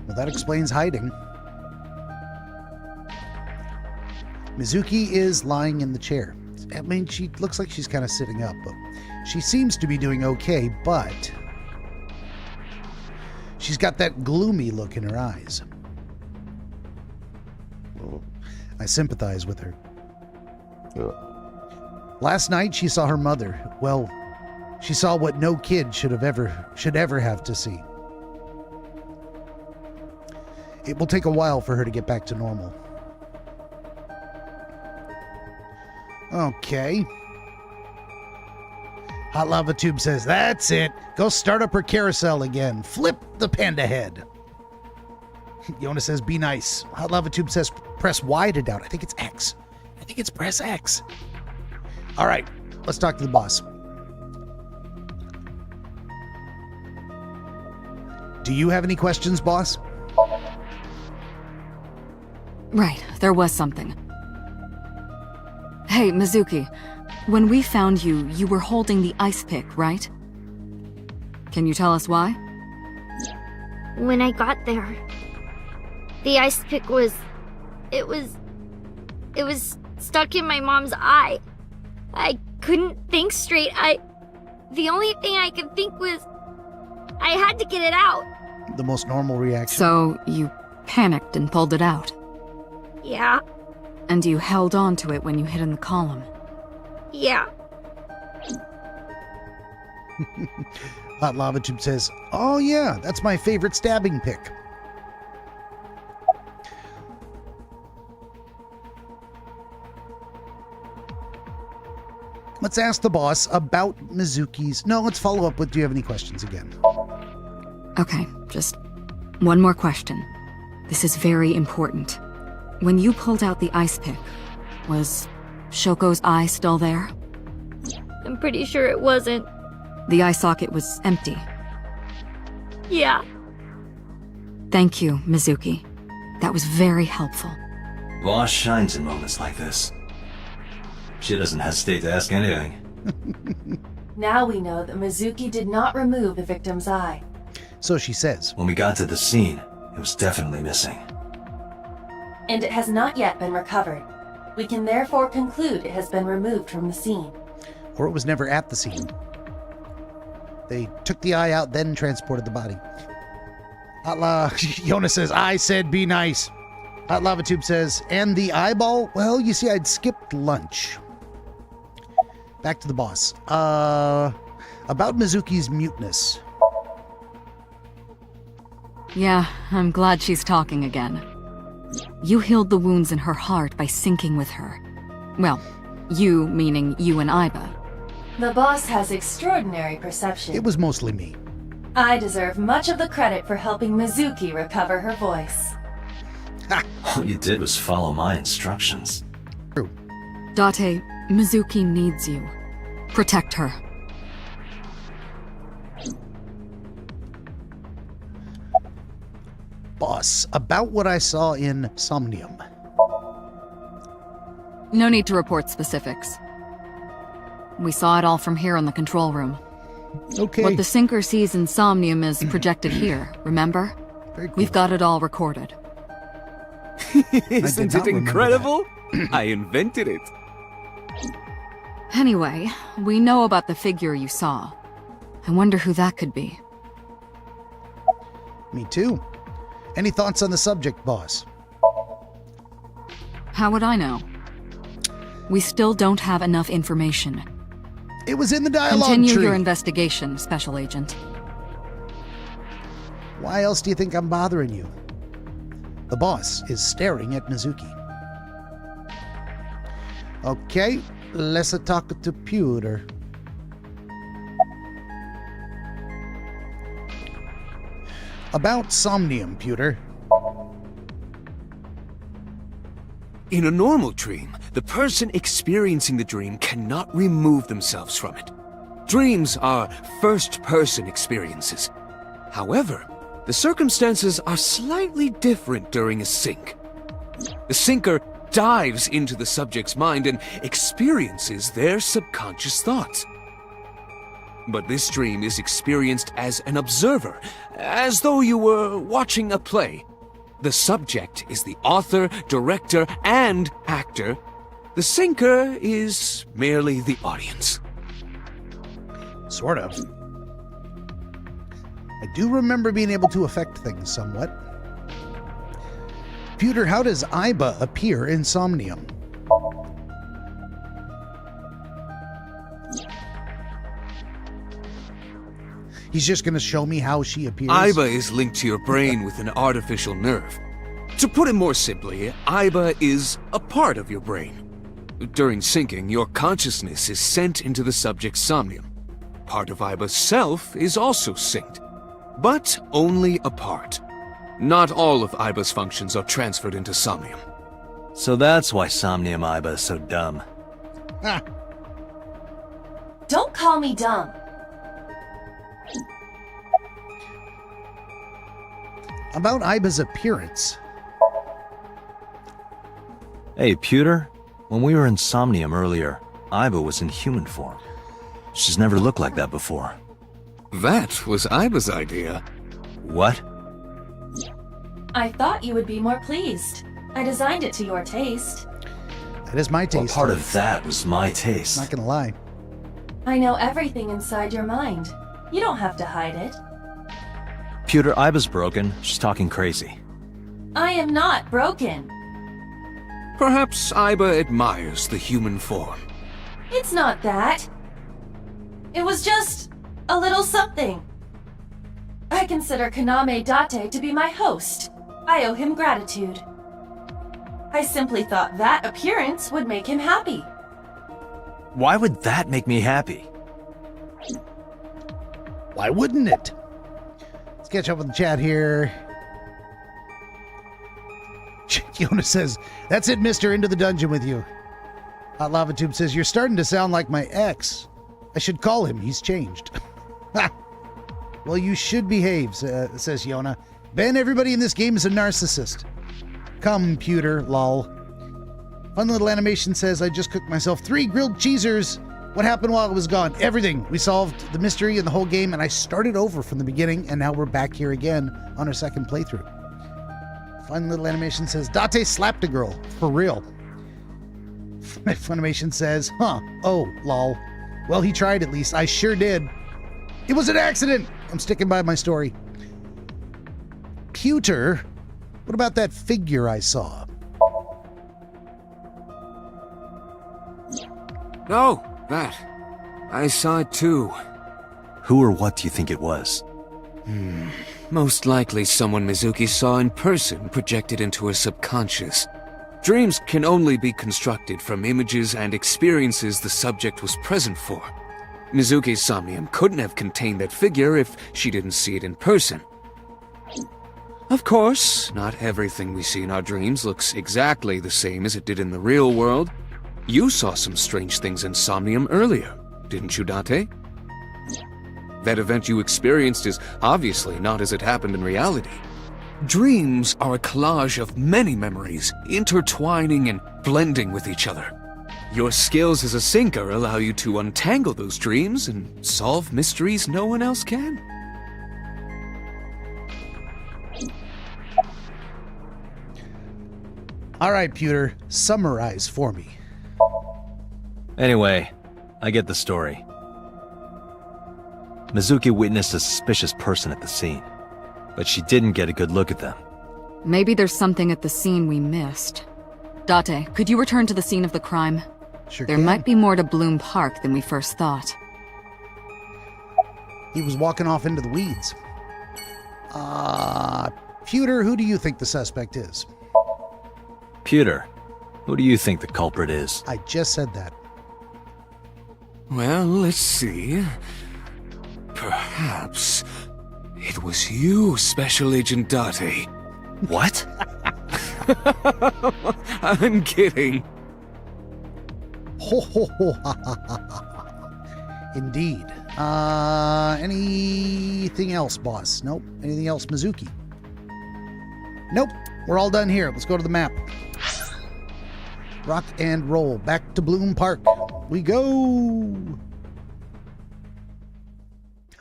Well, that explains hiding. Mizuki is lying in the chair. I mean, she looks like she's kind of sitting up, but she seems to be doing okay, but she's got that gloomy look in her eyes. I sympathize with her. Last night she saw her mother. Well, she saw what no kid should ever have to see. It will take a while for her to get back to normal. Okay. Hot Lava Tube says, that's it. Go start up her carousel again. Flip the panda head. Yona says, be nice. Hot Lava Tube says, press Y to doubt. I think it's X. I think it's press X. All right, let's talk to the boss. Do you have any questions, boss? Right, there was something. Hey, Mizuki. When we found you, you were holding the ice pick, right? Can you tell us why? When I got there, the ice pick was stuck in my mom's eye. I couldn't think straight. The only thing I could think was I had to get it out. The most normal reaction. So you panicked and pulled it out. Yeah, And you held on to it when you hid in the column. yeah. Hot Lava Tube says, oh yeah, that's my favorite stabbing pick. Let's ask the boss about Mizuki's... No, let's follow up with, do you have any questions again? Okay, just one more question. This is very important. When you pulled out the ice pick, was Shoko's eye still there? I'm pretty sure it wasn't. The eye socket was empty. Yeah. Thank you, Mizuki. That was very helpful. Boss shines in moments like this. She doesn't hesitate to ask anything. Now we know that Mizuki did not remove the victim's eye. So she says. When we got to the scene, it was definitely missing. And it has not yet been recovered. We can therefore conclude it has been removed from the scene. Or it was never at the scene. They took the eye out, then transported the body. Yona says, I said be nice. Hot Lava Tube says, and the eyeball? Well, you see, I'd skipped lunch. Back to the boss. About Mizuki's muteness. Yeah, I'm glad she's talking again. You healed the wounds in her heart by syncing with her. Well, you meaning you and Aiba. The boss has extraordinary perception. It was mostly me. I deserve much of the credit for helping Mizuki recover her voice. All you did was follow my instructions. True. Date, Mizuki needs you. Protect her. Boss, about what I saw in Somnium. No need to report specifics. We saw it all from here in the control room. Okay. What the Sinker sees in Somnium is projected here, remember? Very cool. We've got it all recorded. Isn't not it remember incredible? I invented it. Anyway, we know about the figure you saw. I wonder who that could be. Me too. Any thoughts on the subject, boss? How would I know? We still don't have enough information. It was in the dialogue Continue tree. your investigation, Special Agent. Why else do you think I'm bothering you? The boss is staring at Mizuki. Okay, let's talk to Pewter. About Somnium, Pewter. In a normal dream, the person experiencing the dream cannot remove themselves from it. Dreams are first-person experiences. However, the circumstances are slightly different during a sync. The syncer dives into the subject's mind and experiences their subconscious thoughts. But this dream is experienced as an observer, as though you were watching a play. The subject is the author, director, and actor. The syncer is merely the audience. Sort of. I do remember being able to affect things somewhat. Pewter, how does Aiba appear in Somnium? He's just going to show me how she appears. Aiba is linked to your brain with an artificial nerve. To put it more simply, Aiba is a part of your brain. During syncing, your consciousness is sent into the subject's somnium. part of Iba's self is also synced, but only a part. Not all of Iba's functions are transferred into Somnium. So that's why Somnium Iba is so dumb. Ah, Don't call me dumb. about Iba's appearance. Hey, Pewter, when we were in Somnium earlier, Iba was in human form. She's never looked like that before. That was Iba's idea. What? I thought you would be more pleased. I designed it to your taste. That is my Well, taste. part of that was my taste. Not gonna lie. I know everything inside your mind. You don't have to hide it. Pewter, Iba's broken. She's talking crazy. I am not broken. Perhaps Iba admires the human form. It's not that. It was just a little something. I consider Kaname Date to be my host. I owe him gratitude. I simply thought that appearance would make him happy. Why would that make me happy? Why wouldn't it? Let's catch up with the chat here. Yona says, "That's it, mister, into the dungeon with you." Hot Lava Tube says, "You're starting to sound like my ex. I should call him. He's changed." Well, you should behave, says Yona. Ben, everybody in this game is a narcissist. Computer, lol. Fun Little Animation says, "I just cooked myself 3 grilled cheesers. What happened while I was gone? Everything. We solved the mystery in the whole game, and I started over from the beginning, and now we're back here again on our second playthrough." Fun Little Animation says, "Date slapped a girl. For real." Funimation says, "Huh. Oh, lol. Well, he tried at least. I sure did. It was an accident." I'm sticking by my story. Pewter, what about that figure I saw? Oh, that. I saw it too. Who or what do you think it was? Most likely someone Mizuki saw in person projected into her subconscious. Dreams can only be constructed from images and experiences the subject was present for. Mizuki's Somnium couldn't have contained that figure if she didn't see it in person. Of course, not everything we see in our dreams looks exactly the same as it did in the real world. You saw some strange things in Somnium earlier, didn't you, Date? That event you experienced is obviously not as it happened in reality. Dreams are a collage of many memories, intertwining and blending with each other. Your skills as a sinker allow you to untangle those dreams and solve mysteries no one else can. All right, Pewter, summarize for me. Anyway, I get the story. Mizuki witnessed a suspicious person at the scene, but she didn't get a good look at them. Maybe there's something at the scene we missed. Date, could you return to the scene of the crime? Sure There can. might be more to Bloom Park than we first thought. He was walking off into the weeds. Pewter, who do you think the suspect is? Pewter, who do you think the culprit is? I just said that. Well, let's see. Perhaps it was you, Special Agent Date. What? I'm kidding. Ho ho ho ha ha ha ha. Indeed. Anything else, boss? Nope. Anything else, Mizuki? Nope. We're all done here. Let's go to the map. Rock and roll. Back to Bloom Park. We go.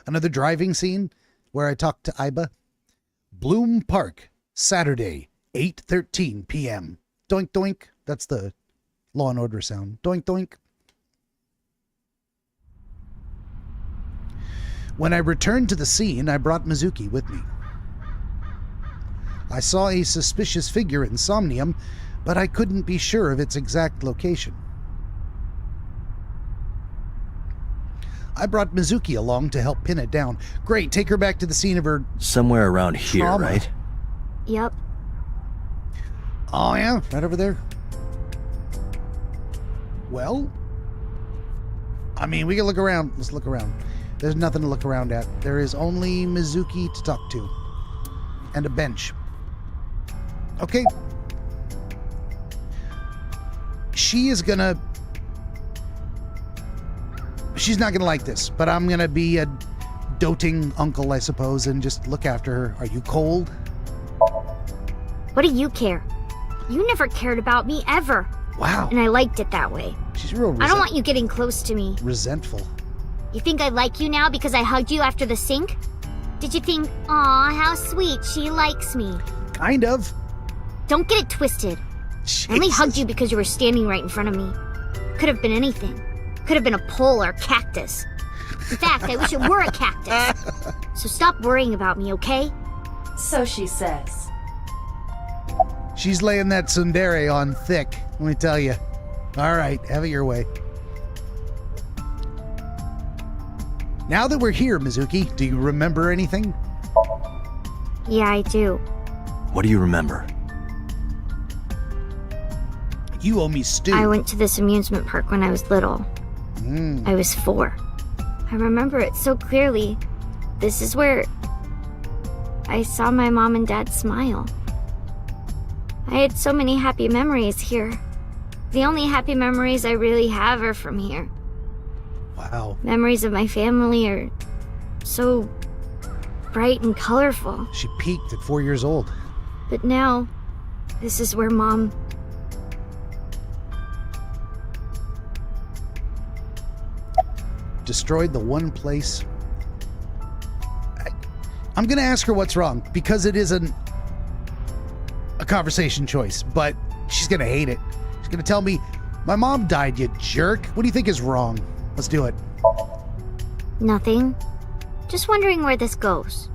Another driving scene where I talk to Iba. Bloom Park, Saturday, 8:13 p.m. Doink doink. That's the Law and Order sound. Doink doink. When I returned to the scene, I brought Mizuki with me. I saw a suspicious figure in Somnium, but I couldn't be sure of its exact location. I brought Mizuki along to help pin it down. Great, take her back to the scene of her... Somewhere around here, Trauma. right? Yep. Oh yeah, right over there. Well, I mean, we can look around. Let's look around. There's nothing to look around at. There is only Mizuki to talk to. And a bench. Okay. She's not gonna like this, but I'm gonna be a doting uncle, I suppose, and just look after her. Are you cold? What do you care? You never cared about me, ever. Wow. And I liked it that way. She's real I don't want you getting close to me. resentful. You think I like you now because I hugged you after the sink? Did you think, aw, how sweet, she likes me? Kind of. Don't get it twisted. I only hugged you because you were standing right in front of me. Could have been anything. Could have been a pole or a cactus. In fact, I wish it were a cactus. So stop worrying about me, okay? So she says. She's laying that tsundere on thick, let me tell you. All right, have it your way. Now that we're here, Mizuki, do you remember anything? Yeah, I do. What do you remember? You owe me stew. I went to this amusement park when I was little. I was 4. I remember it so clearly. This is where I saw my mom and dad smile. I had so many happy memories here. The only happy memories I really have are from here. Wow. Memories of my family are so bright and colorful. She peaked at 4 years old. But now, this is where Mom... destroyed the one place. I'm gonna ask her what's wrong, because it is a conversation choice, but she's gonna hate it. She's gonna tell me, my mom died, you jerk. What do you think is wrong? Let's do it. Nothing. Just wondering where this goes.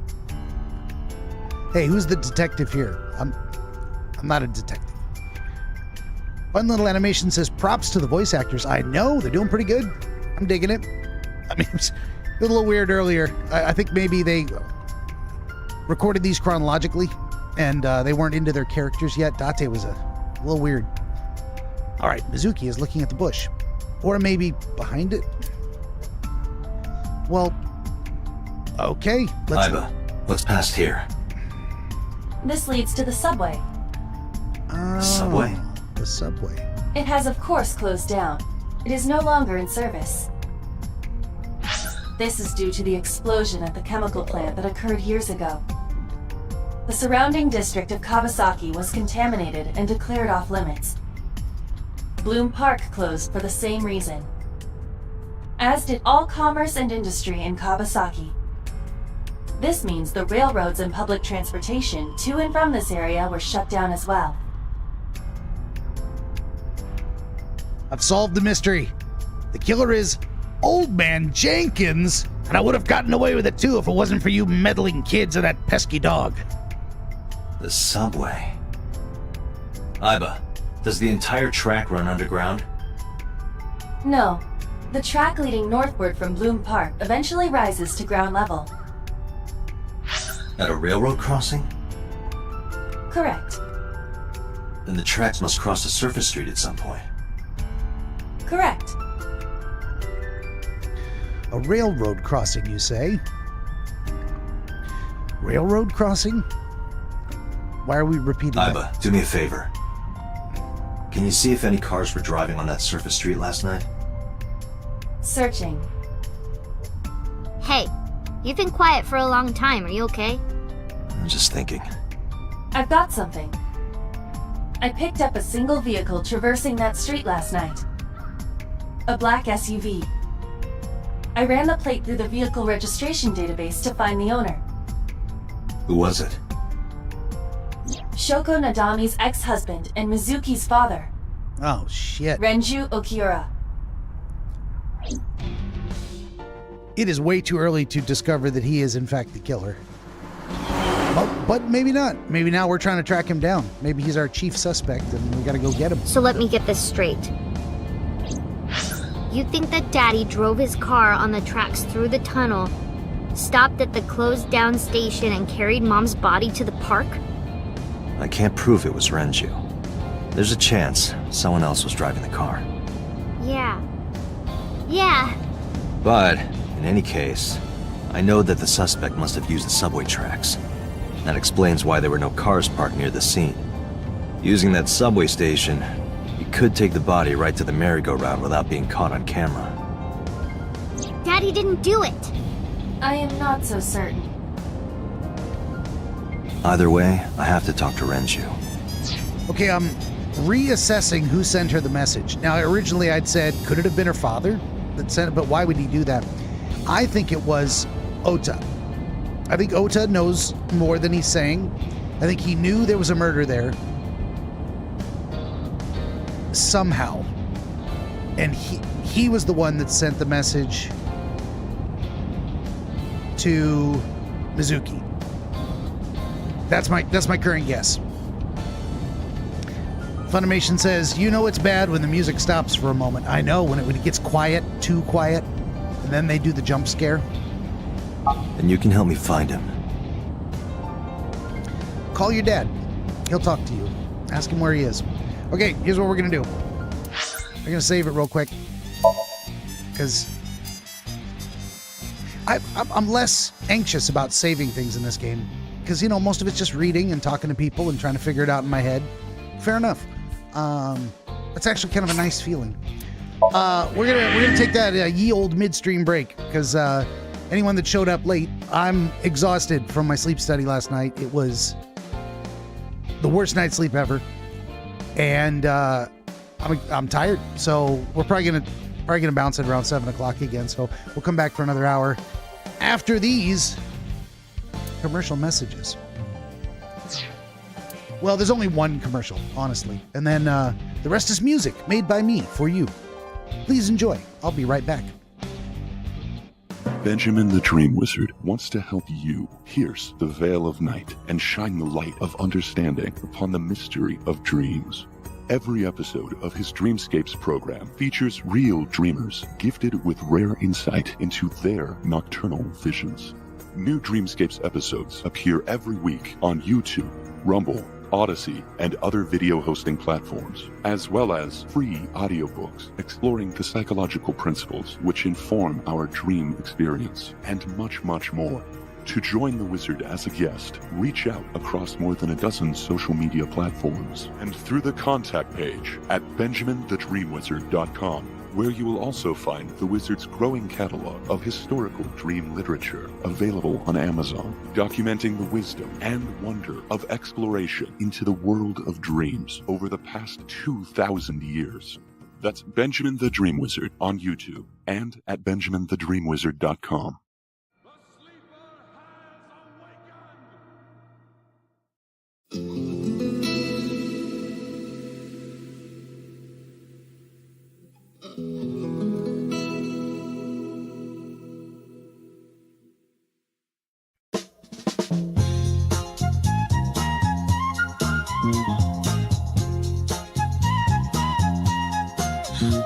Hey, who's the detective here? I'm not a detective. Fun little animation says, props to the voice actors. I know, they're doing pretty good. I'm digging it. I mean, it was a little weird earlier. I think maybe they recorded these chronologically, and they weren't into their characters yet. Date was a little weird. All right, Mizuki is looking at the bush. Or maybe behind it? Well, okay. Iba, what's past here? This leads to the subway. Subway? The subway. It has, of course, closed down. It is no longer in service. This is due to the explosion at the chemical plant that occurred years ago. The surrounding district of Kawasaki was contaminated and declared off limits. Bloom Park closed for the same reason, as did all commerce and industry in Kawasaki. This means the railroads and public transportation to and from this area were shut down as well. I've solved the mystery. The killer is Old Man Jenkins, and I would have gotten away with it too if it wasn't for you meddling kids and that pesky dog. The subway. Iba, does the entire track run underground? No. The track leading northward from Bloom Park eventually rises to ground level. At a railroad crossing? Correct. Then the tracks must cross a surface street at some point. Correct. A railroad crossing, you say? Railroad crossing? Why are we repeating that? Iba, do me a favor. Can you see if any cars were driving on that surface street last night? Searching. Hey, you've been quiet for a long time. Are you okay? I'm just thinking. I've got something. I picked up a single vehicle traversing that street last night. A black SUV. I ran the plate through the vehicle registration database to find the owner. Who was it? Shoko Nadami's ex-husband and Mizuki's father, Oh, shit. Renju Okiura. It is way too early to discover that he is, in fact, the killer. But maybe not. Maybe now we're trying to track him down. Maybe he's our chief suspect and we gotta go get him. So let me get this straight. You think that Daddy drove his car on the tracks through the tunnel, stopped at the closed down station, and carried Mom's body to the park? I can't prove it was Renju. There's a chance someone else was driving the car. Yeah. Yeah. But In any case, I know that the suspect must have used the subway tracks. That explains why there were no cars parked near the scene. Using that subway station, he could take the body right to the merry-go-round without being caught on camera. Daddy didn't do it. I am not so certain. Either way, I have to talk to Renju. Okay, I'm reassessing who sent her the message. Now, originally I'd said, could it have been her father that sent it? But why would he do that? I think it was Ota. I think Ota knows more than he's saying. I think he knew there was a murder there. Somehow. And he was the one that sent the message to Mizuki. That's my current guess. Funimation says, you know it's bad when the music stops for a moment. I know, when it gets quiet, too quiet, and then they do the jump scare. And you can help me find him. Call your dad. He'll talk to you. Ask him where he is. Okay, here's what we're gonna do. We're gonna save it real quick. Because I'm less anxious about saving things in this game. Because, you know, most of it's just reading and talking to people and trying to figure it out in my head. Fair enough. It's actually kind of a nice feeling. We're gonna take that ye old midstream break because anyone that showed up late, I'm exhausted from my sleep study last night. It was the worst night's sleep ever, and I'm tired. So we're probably gonna bounce it around 7 o'clock again. So we'll come back for another hour after these commercial messages. Well, there's only one commercial, honestly. And then the rest is music made by me for you. Please enjoy. I'll be right back. Benjamin the DreamWizard wants to help you pierce the veil of night and shine the light of understanding upon the mystery of dreams. Every episode of his Dreamscapes program features real dreamers gifted with rare insight into their nocturnal visions. New Dreamscapes episodes appear every week on YouTube, Rumble, Odyssey, and other video hosting platforms, as well as free audiobooks exploring the psychological principles which inform our dream experience, and much, much more. To join the Wizard as a guest, reach out across more than a dozen social media platforms and through the contact page at benjaminthedreamwizard.com, where you will also find the Wizard's growing catalog of historical dream literature available on Amazon, documenting the wisdom and wonder of exploration into the world of dreams over the past 2,000 years. That's Benjamin the Dream Wizard on YouTube and at benjaminthedreamwizard.com.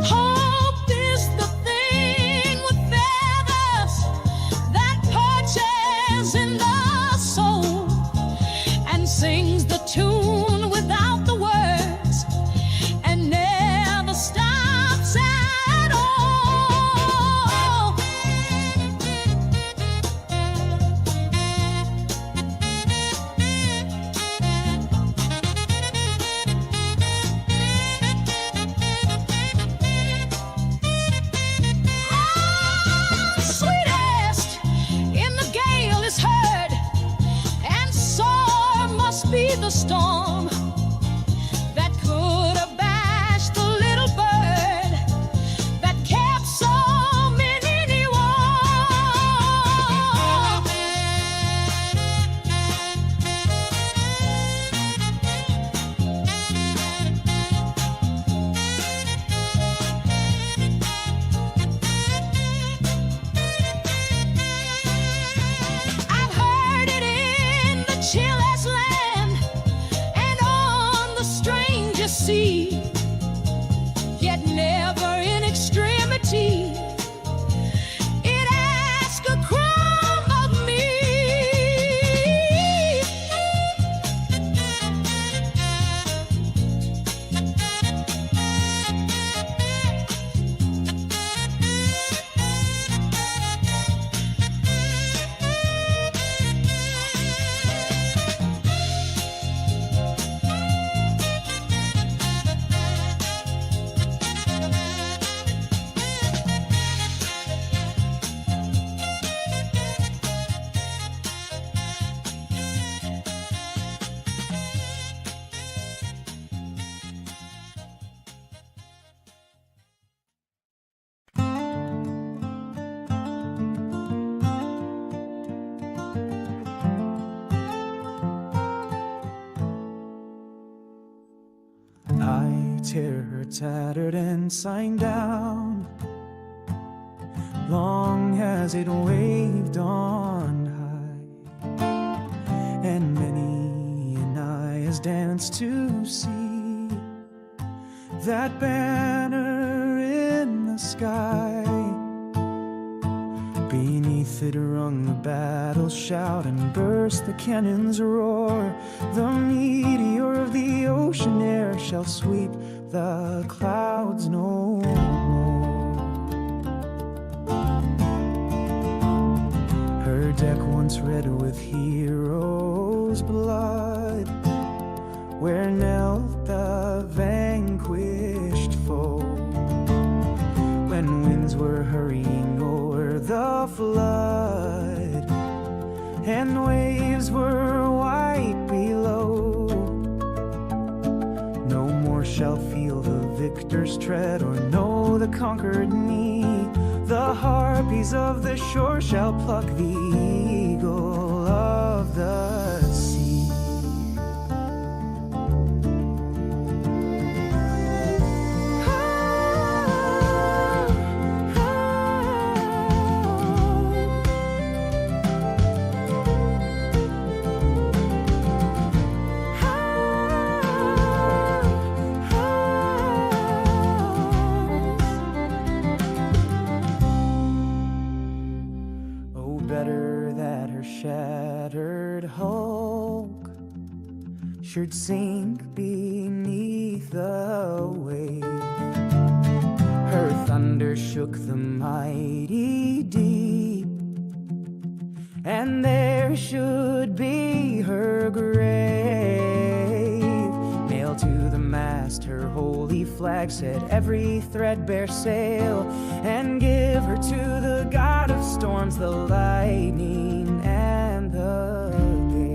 Hope is the thing with feathers that perches in the soul and sings the tune without the words and never stops at all. Sweetest in the gale is heard, and sore must be the storm that could abash the little bird that kept so many warm. I've heard it in the chillest land and on the strangest sea, yet never in extremity it asks a crumb of me. tear her tattered ensign down. Long has it waved on high, and many an eye has danced to see that banner in the sky. Beneath it rung the battle shout and burst the cannon's roar. The meteor of the ocean air shall sweep the clouds no more. Her deck once red with heroes' blood, where knelt the vanquished foe. When winds were hurrying o'er the flood, and waves were white below, no more shall feel the victor's tread or know the conquered knee. The harpies of the shore shall pluck the eagle of the sea. Shattered hulk should sink beneath the wave. Her thunder shook the mighty deep, and there should be her grave. Nailed to the mast her holy flag, set every threadbare sail, and give her to the god of storms, the lightning and the gale.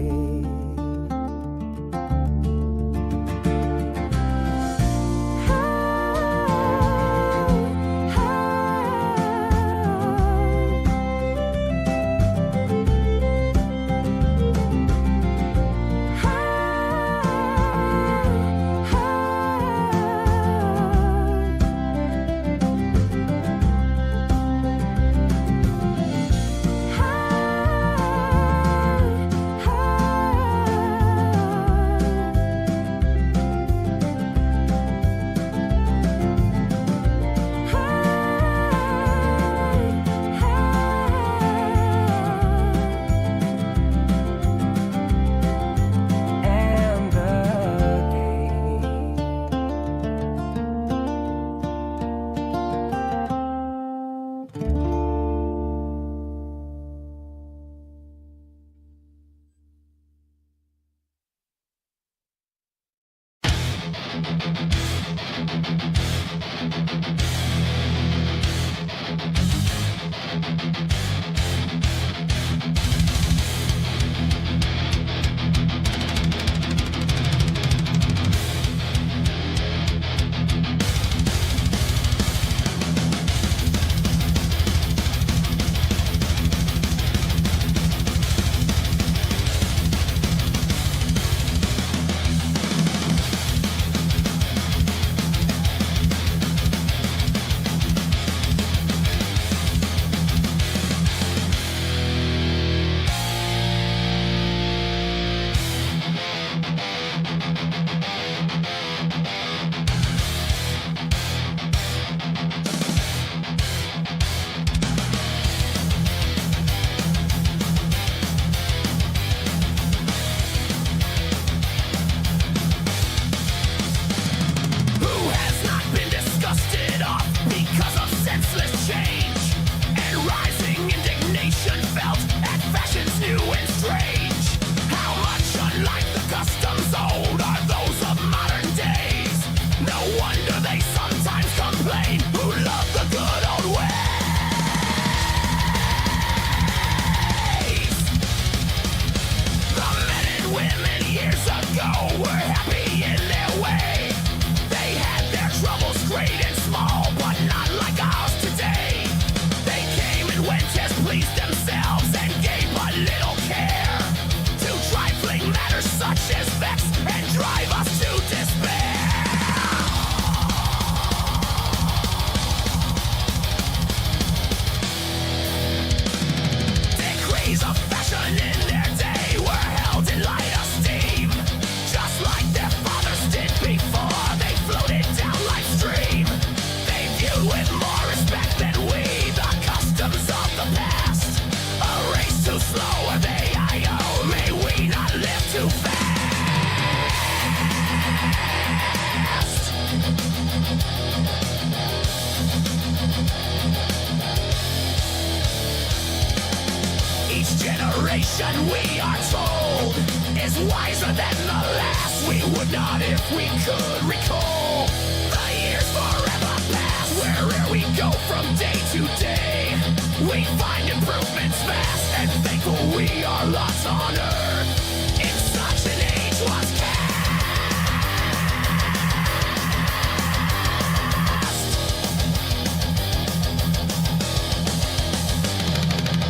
generation, we are told, is wiser than the last. We would not if we could recall the years forever past. Wherever we go from day to day, we find improvements fast, and thankful we are lost on Earth in such an ageless cast.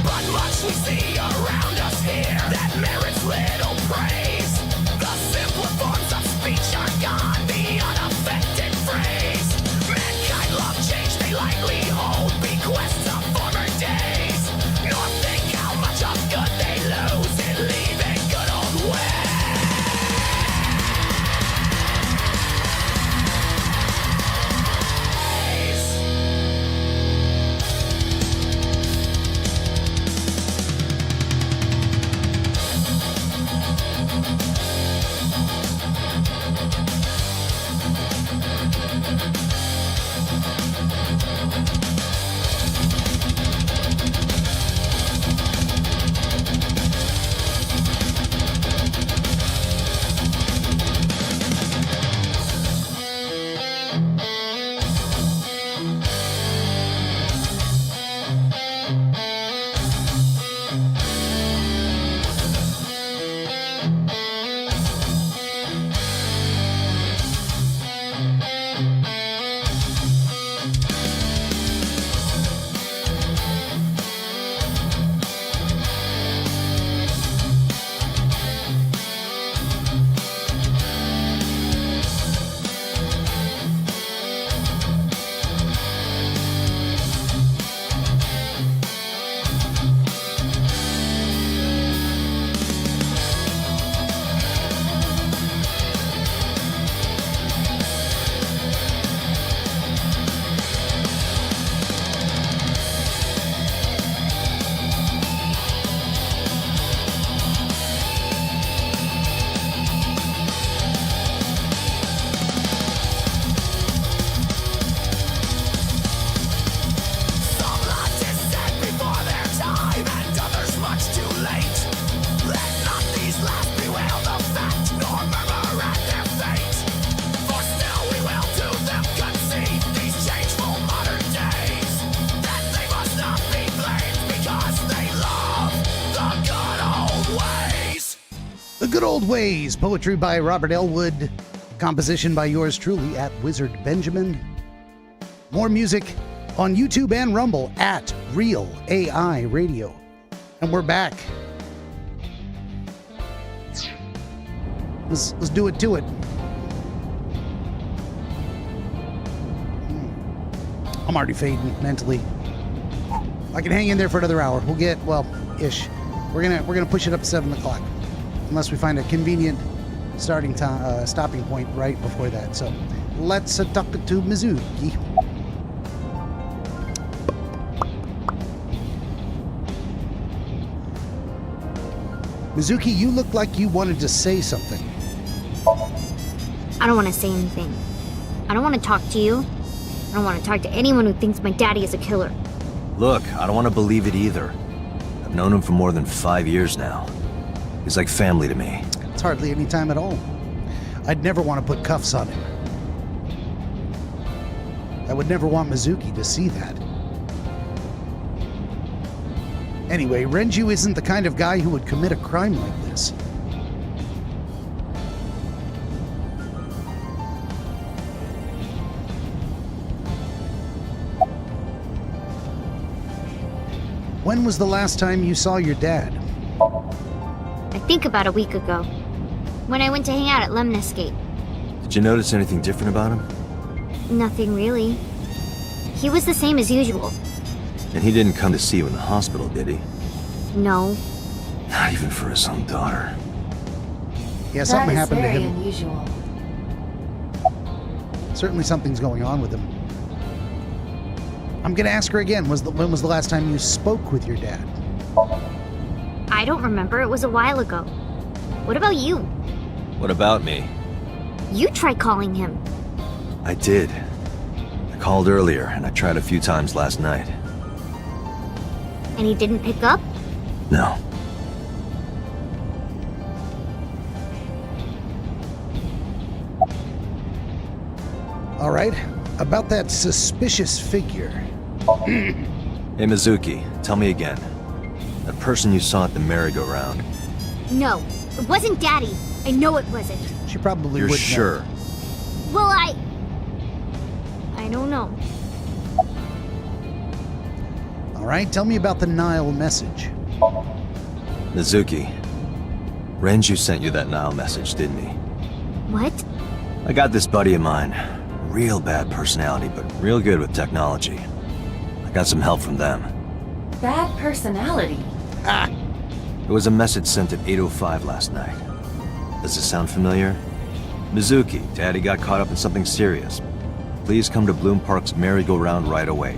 But much we see around us here that merits little praise. The simpler forms of speech are gone, the unaffected phrase. Mankind love change, they lightly hold bequests of former days, nor think how much of good they lose in leaving good old ways. Good Old Ways, poetry by Robert Elwood, composition by yours truly at Wizard Benjamin. More music on YouTube and Rumble at Real AI Radio. And we're back. Let's do it to it. I'm already fading mentally. I can hang in there for another hour. We'll get, well, ish. We're gonna push it up to 7 o'clock. Unless we find a convenient stopping point right before that. So let's talk to Mizuki. Mizuki, you look like you wanted to say something. I don't want to say anything. I don't want to talk to you. I don't want to talk to anyone who thinks my daddy is a killer. Look, I don't want to believe it either. I've known him for more than 5 years now. He's like family to me. It's hardly any time at all. I'd never want to put cuffs on him. I would never want Mizuki to see that. Anyway, Renju isn't the kind of guy who would commit a crime like this. When was the last time you saw your dad? I think about a week ago, when I went to hang out at Lemniscape. Did you notice anything different about him? Nothing really. He was the same as usual. And he didn't come to see you in the hospital, did he? No. Not even for his own daughter. Yeah, something happened to him. That is very unusual. Certainly something's going on with him. I'm gonna ask her again. When was the last time you spoke with your dad? I don't remember. It was a while ago. What about you? What about me? You tried calling him. I did. I called earlier, and I tried a few times last night. And he didn't pick up? No. All right, about that suspicious figure. Hey, Mizuki, tell me again. That person you saw at the merry-go-round. No, it wasn't Daddy. I know it wasn't. She probably You're would sure? know. Well, I don't know. All right, tell me about the Nile message. Mizuki, Renju sent you that Nile message, didn't he? What? I got this buddy of mine. Real bad personality, but real good with technology. I got some help from them. Bad personality. It was a message sent at 8:05 last night. Does this sound familiar? Mizuki, Daddy got caught up in something serious. Please come to Bloom Park's merry-go-round right away.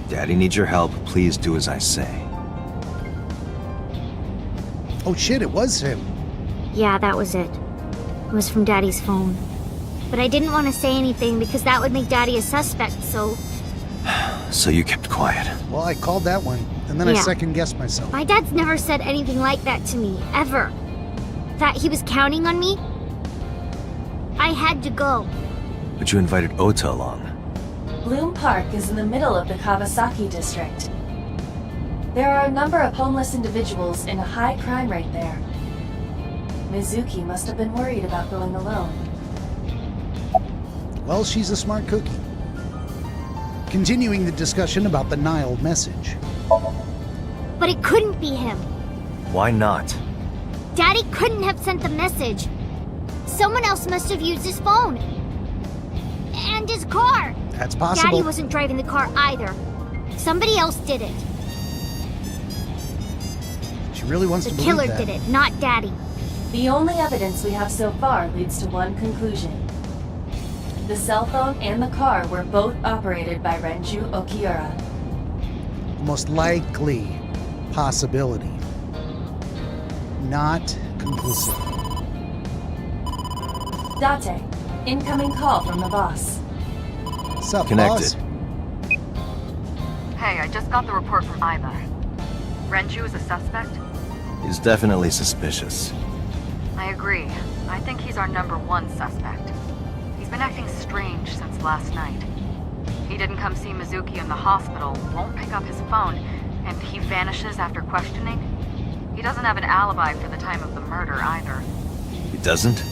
Daddy needs your help. Please do as I say. Oh shit, it was him. Yeah, that was it. It was from Daddy's phone. But I didn't want to say anything because that would make Daddy a suspect, so... So you kept quiet. Well, I called that one, and then I Yeah. second-guessed myself. My dad's never said anything like that to me, ever. That he was counting on me? I had to go. But you invited Ota along. Bloom Park is in the middle of the Kawasaki district. There are a number of homeless individuals in a high crime rate there. Mizuki must have been worried about going alone. Well, she's a smart cookie. Continuing the discussion about the Nile message. But it couldn't be him. Why not? Daddy couldn't have sent the message. Someone else must have used his phone. And his car. That's possible. Daddy wasn't driving the car either. Somebody else did it. She really wants The to believe killer that. did it, not Daddy. The only evidence we have so far leads to one conclusion. The cell phone and the car were both operated by Renju Okiura. Most likely possibility. Not conclusive. Date, incoming call from the boss. Sup, Connected. boss? Hey, I just got the report from Iba. Renju is a suspect? He's definitely suspicious. I agree. I think he's our #1 suspect. He's been acting strange since last night. He didn't come see Mizuki in the hospital, won't pick up his phone, and he vanishes after questioning. He doesn't have an alibi for the time of the murder either. He doesn't?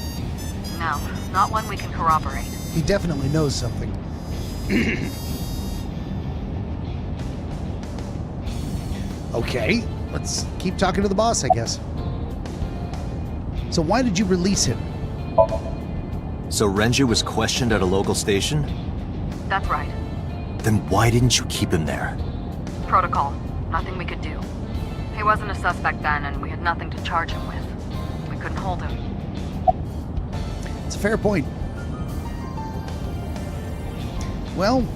No, not one we can corroborate. He definitely knows something. Okay, let's keep talking to the boss, I guess. So why did you release him? So Renju was questioned at a local station? That's right. Then why didn't you keep him there? Protocol. Nothing we could do. He wasn't a suspect then, and we had nothing to charge him with. We couldn't hold him. It's a fair point. Well,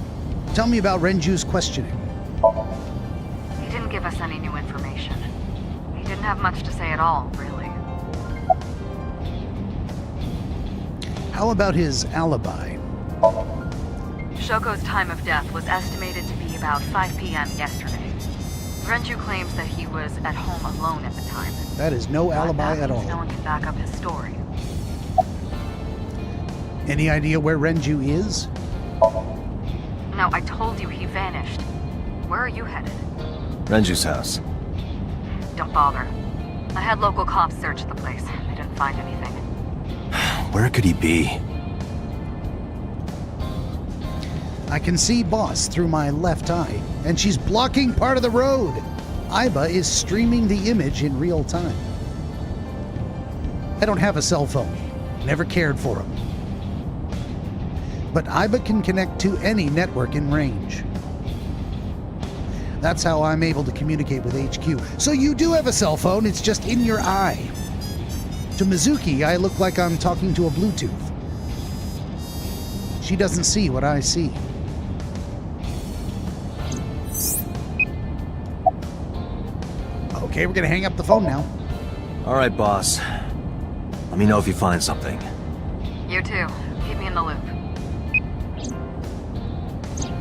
tell me about Renju's questioning. He didn't give us any new information. He didn't have much to say at all, really. How about his alibi? Shoko's time of death was estimated to be about 5 p.m. yesterday. Renju claims that he was at home alone at the time. That is no But alibi that at means all. No one can back up his story. Any idea where Renju is? No, I told you he vanished. Where are you headed? Renju's house. Don't bother. I had local cops search the place. They didn't find anything. Where could he be? I can see Boss through my left eye, and she's blocking part of the road. Iba is streaming the image in real time. I don't have a cell phone. Never cared for them. But Iba can connect to any network in range. That's how I'm able to communicate with HQ. So you do have a cell phone, it's just in your eye. To Mizuki, I look like I'm talking to a Bluetooth. She doesn't see what I see. Okay, we're gonna hang up the phone now. All right, boss. Let me know if you find something. You too. Keep me in the loop.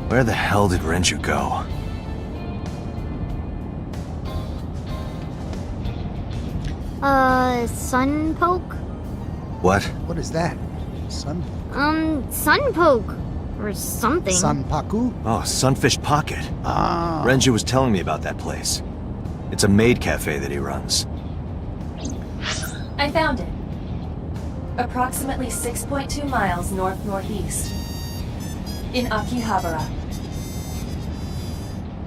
Where the hell did Renju go? Sun poke? What? What is that? Sun? Sun poke. or something. Sanpaku? Oh, Sunfish Pocket. Ah. Renju was telling me about that place. It's a maid cafe that he runs. I found it. Approximately 6.2 miles north-northeast. In Akihabara.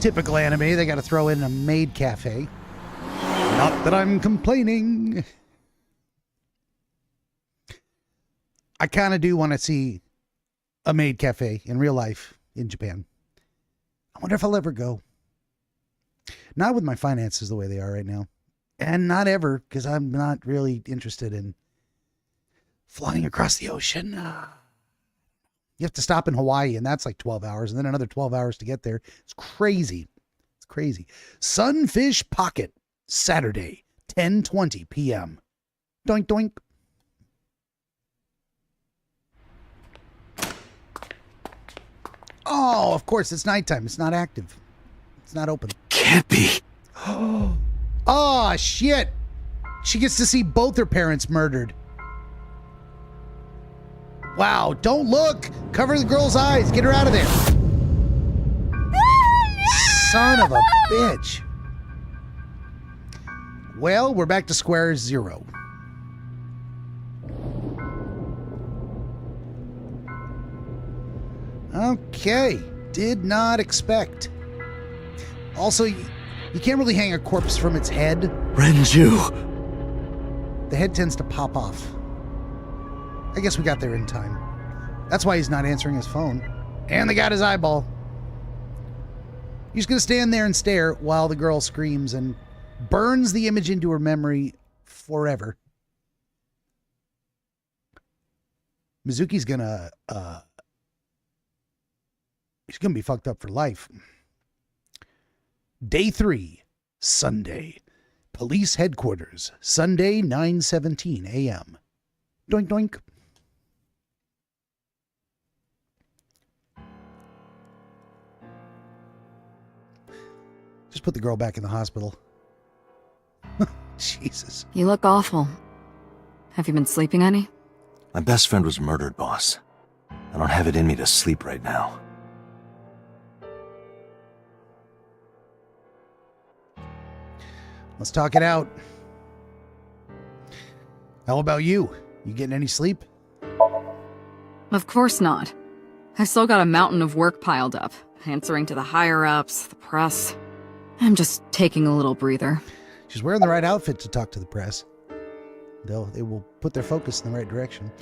Typical anime, they gotta throw in a maid cafe. Not that I'm complaining. I kind of do want to see a maid cafe in real life in Japan. I wonder if I'll ever go. Not with my finances the way they are right now. And not ever, because I'm not really interested in flying across the ocean. You have to stop in Hawaii, and that's like 12 hours, and then another 12 hours to get there. It's crazy. It's crazy. Sunfish Pocket, Saturday, 10:20 p.m. Doink, doink. Oh, of course, it's nighttime. It's not active. It's not open. Can't be. Oh, shit. She gets to see both her parents murdered. Wow, don't look. Cover the girl's eyes. Get her out of there. Son of a bitch. Well, we're back to square zero. Okay. Did not expect. Also, you can't really hang a corpse from its head. Renju! The head tends to pop off. I guess we got there in time. That's why he's not answering his phone. And they got his eyeball. He's going to stand there and stare while the girl screams and burns the image into her memory forever. Mizuki's going to... He's going to be fucked up for life. Day 3, Sunday. Police headquarters, Sunday, 9:17 a.m. Doink, doink. Just put the girl back in the hospital. Jesus. You look awful. Have you been sleeping any? My best friend was murdered, boss. I don't have it in me to sleep right now. Let's talk it out. How about you? You getting any sleep? Of course not. I've still got a mountain of work piled up, answering to the higher-ups, the press. I'm just taking a little breather. She's wearing the right outfit to talk to the press. They will put their focus in the right direction.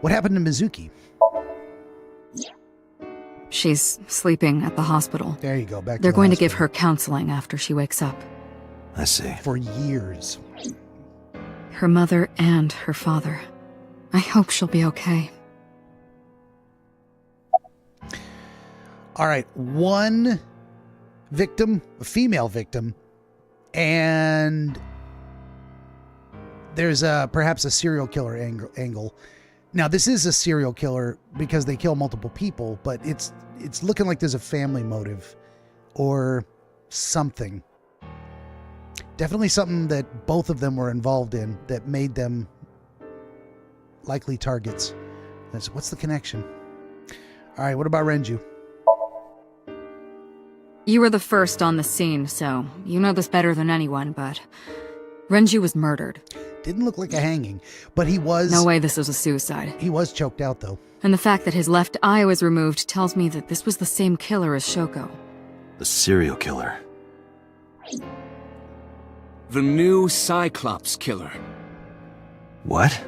What happened to Mizuki? She's sleeping at the hospital. There you go. Back. They're going to give her counseling after she wakes up. I see. For years. Her mother and her father. I hope she'll be okay. All right. One victim, a female victim, and there's perhaps a serial killer angle. Now, this is a serial killer because they kill multiple people, but it's looking like there's a family motive or something. Definitely something that both of them were involved in that made them likely targets. What's the connection? All right, what about Renju? You were the first on the scene, so you know this better than anyone, but Renju was murdered. Didn't look like a hanging, but he was... No way this was a suicide. He was choked out, though. And the fact that his left eye was removed tells me that this was the same killer as Shoko. The serial killer. The new Cyclops killer. What?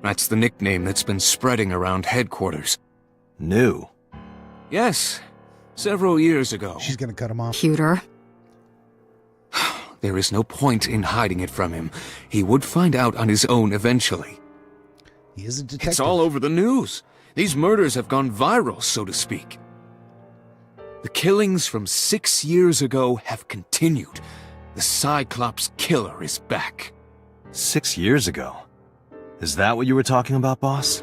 That's the nickname that's been spreading around headquarters. New? Yes, several years ago. She's gonna cut him off. Cuter. There is no point in hiding it from him. He would find out on his own eventually. He is a detective. It's all over the news. These murders have gone viral, so to speak. The killings from 6 years ago have continued. The Cyclops killer is back. 6 years ago? Is that what you were talking about, boss?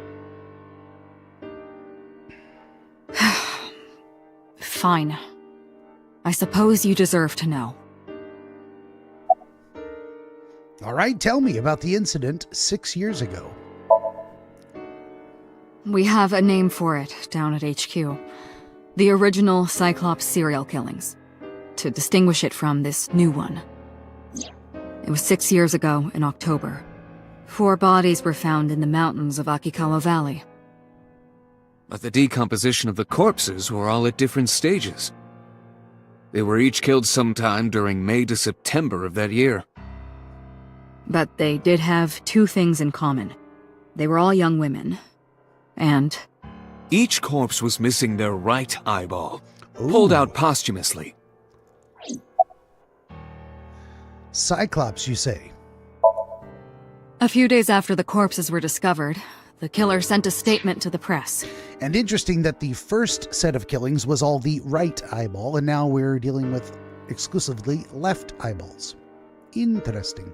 Fine. I suppose you deserve to know. All right, tell me about the incident 6 years ago. We have a name for it down at HQ. The original Cyclops serial killings. To distinguish it from this new one. It was 6 years ago in October. 4 bodies were found in the mountains of Akikawa Valley. But the decomposition of the corpses were all at different stages. They were each killed sometime during May to September of that year. But they did have 2 things in common. They were all young women. And each corpse was missing their right eyeball, pulled out posthumously. Cyclops, you say? a few days after the corpses were discovered, the killer sent a statement to the press. And interesting that the first set of killings was all the right eyeball, and now we're dealing with exclusively left eyeballs. Interesting.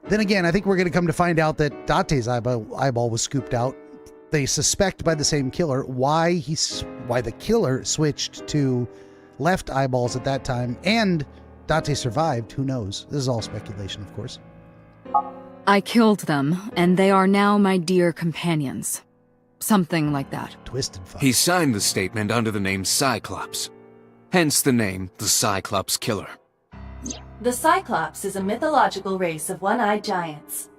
Then again, I think we're going to come to find out that Date's eyeball was scooped out. They suspect by the same killer why the killer switched to left eyeballs at that time, and Date survived. Who knows? This is all speculation, of course. I killed them, and they are now my dear companions. Something like that. Twisted fuck. He signed the statement under the name Cyclops. Hence the name, the Cyclops Killer. The Cyclops is a mythological race of one-eyed giants.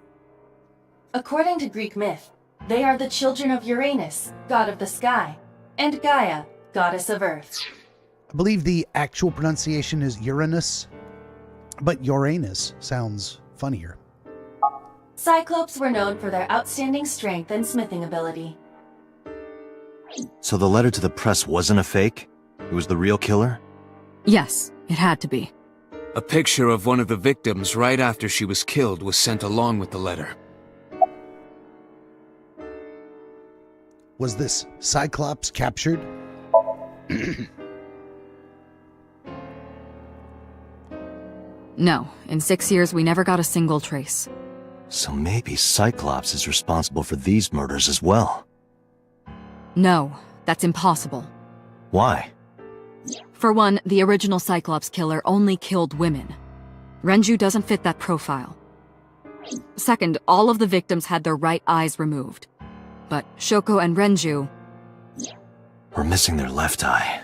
According to Greek myth, they are the children of Uranus, god of the sky, and Gaia, goddess of earth. I believe the actual pronunciation is Uranus, but Uranus sounds funnier. Cyclopes were known for their outstanding strength and smithing ability. So the letter to the press wasn't a fake? It was the real killer? Yes, it had to be. A picture of one of the victims right after she was killed was sent along with the letter. Was this Cyclops captured? No, in 6 years we never got a single trace. So maybe Cyclops is responsible for these murders as well. No, that's impossible. Why? For one, the original Cyclops killer only killed women. Renju doesn't fit that profile. Second, all of the victims had their right eyes removed. But Shoko and Renju... We're missing their left eye.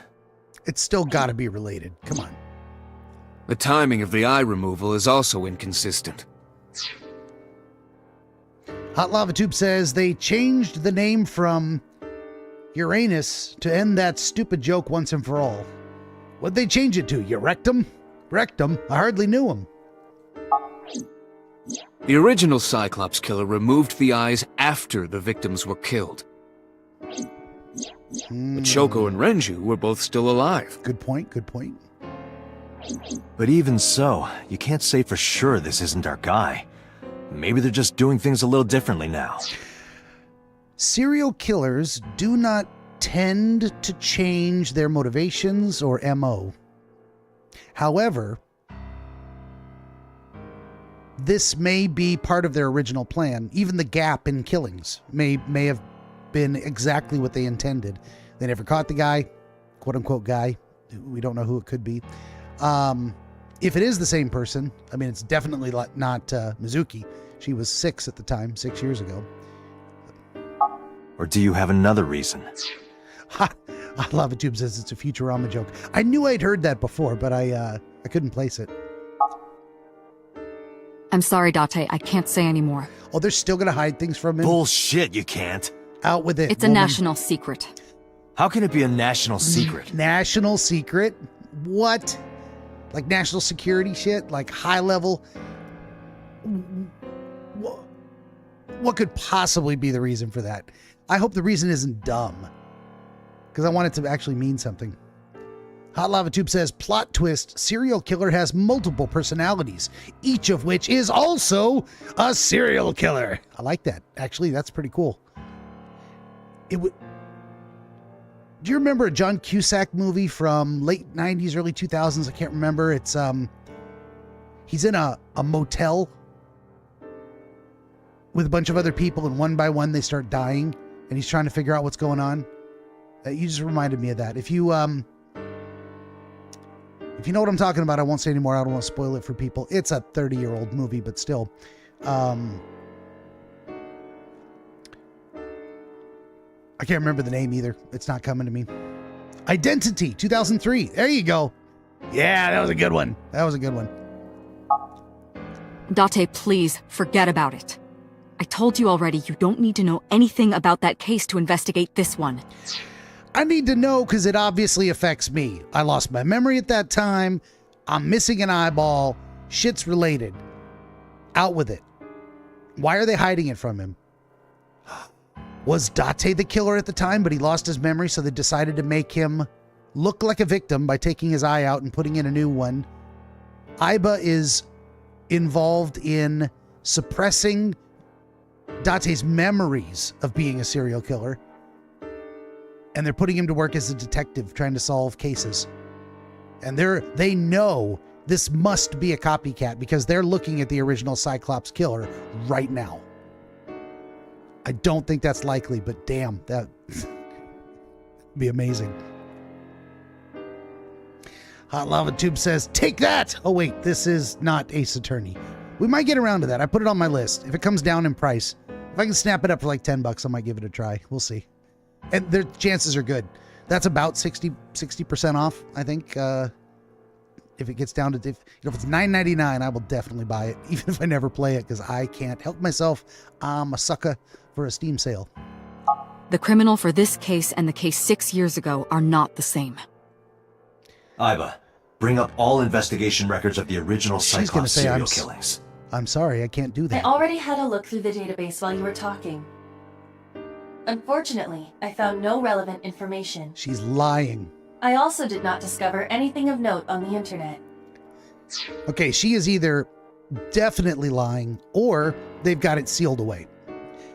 It's still gotta be related. Come on. The timing of the eye removal is also inconsistent. Hot Lava Tube says they changed the name from Uranus to end that stupid joke once and for all. What'd they change it to? Rectum? Rectum? I hardly knew him. The original Cyclops killer removed the eyes after the victims were killed. But Shoko and Renju were both still alive. Good point, good point. But even so, you can't say for sure this isn't our guy. Maybe they're just doing things a little differently now. Serial killers do not tend to change their motivations or MO. However, this may be part of their original plan. Even the gap in killings may have been exactly what they intended. They never caught the guy, quote-unquote guy. We don't know who it could be. If it is the same person, I mean, it's definitely not Mizuki. She was 6 at the time, 6 years ago. Or do you have another reason? Lava Tube says it's a Futurama joke. I knew I'd heard that before, but I couldn't place it. I'm sorry, Date, I can't say anymore. Oh, they're still gonna hide things from him? Bullshit, you can't. Out with it, It's a national secret. How can it be a national secret? National secret? What? Like national security shit? Like high level? What could possibly be the reason for that? I hope the reason isn't dumb, because I want it to actually mean something. Hot Lava Tube says, plot twist, serial killer has multiple personalities, each of which is also a serial killer. I like that. Actually, that's pretty cool. Do you remember a John Cusack movie from late 90s, early 2000s? I can't remember. It's, he's in a motel with a bunch of other people, and one by one they start dying, and he's trying to figure out what's going on. You just reminded me of that. If you know what I'm talking about, I won't say anymore. I don't want to spoil it for people. It's a 30-year-old movie, but still. I can't remember the name either. It's not coming to me. Identity, 2003. There you go. Yeah, that was a good one. That was a good one. Date, please, forget about it. I told you already, you don't need to know anything about that case to investigate this one. I need to know because it obviously affects me. I lost my memory at that time. I'm missing an eyeball. Shit's related. Out with it. Why are they hiding it from him? Was Date the killer at the time, but he lost his memory, so they decided to make him look like a victim by taking his eye out and putting in a new one? Iba is involved in suppressing Date's memories of being a serial killer. And they're putting him to work as a detective trying to solve cases. And they know this must be a copycat because they're looking at the original Cyclops killer right now. I don't think that's likely, but damn, that'd be amazing. Hot Lava Tube says, take that! Oh wait, this is not Ace Attorney. We might get around to that. I put it on my list. If it comes down in price, if I can snap it up for like $10, I might give it a try. We'll see. And their chances are good. That's about 60% off, I think. If it gets down to, if it's $9.99, I will definitely buy it, even if I never play it, because I can't help myself. I'm a sucker for a Steam sale. The criminal for this case and the case 6 years ago are not the same. Iba, bring up all investigation records of the original Cyclops serial killings. I'm sorry, I can't do that. I already had a look through the database while you were talking. Unfortunately, I found no relevant information. She's lying. I also did not discover anything of note on the internet. Okay, she is either definitely lying or they've got it sealed away.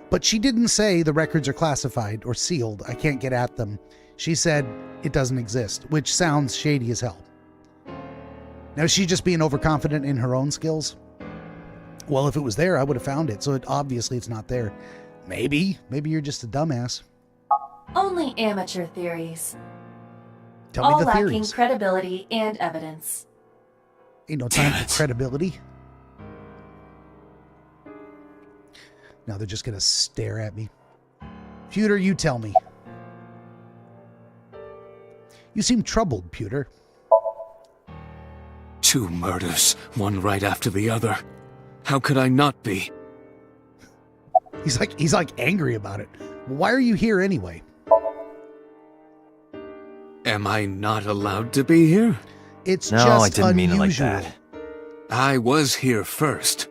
But she didn't say the records are classified or sealed. I can't get at them. She said it doesn't exist, which sounds shady as hell. Now, is she just being overconfident in her own skills? Well, if it was there, I would have found it. So obviously it's not there. Maybe you're just a dumbass. Only amateur theories. Tell me all the lacking theories. Credibility and evidence. Ain't no time for credibility. Now they're just going to stare at me. Pewter, you tell me. You seem troubled, Pewter. 2 murders, one right after the other. How could I not be? He's like angry about it. Why are you here anyway? Am I not allowed to be here? It's no, just I didn't unusual. mean it like that. I was here first.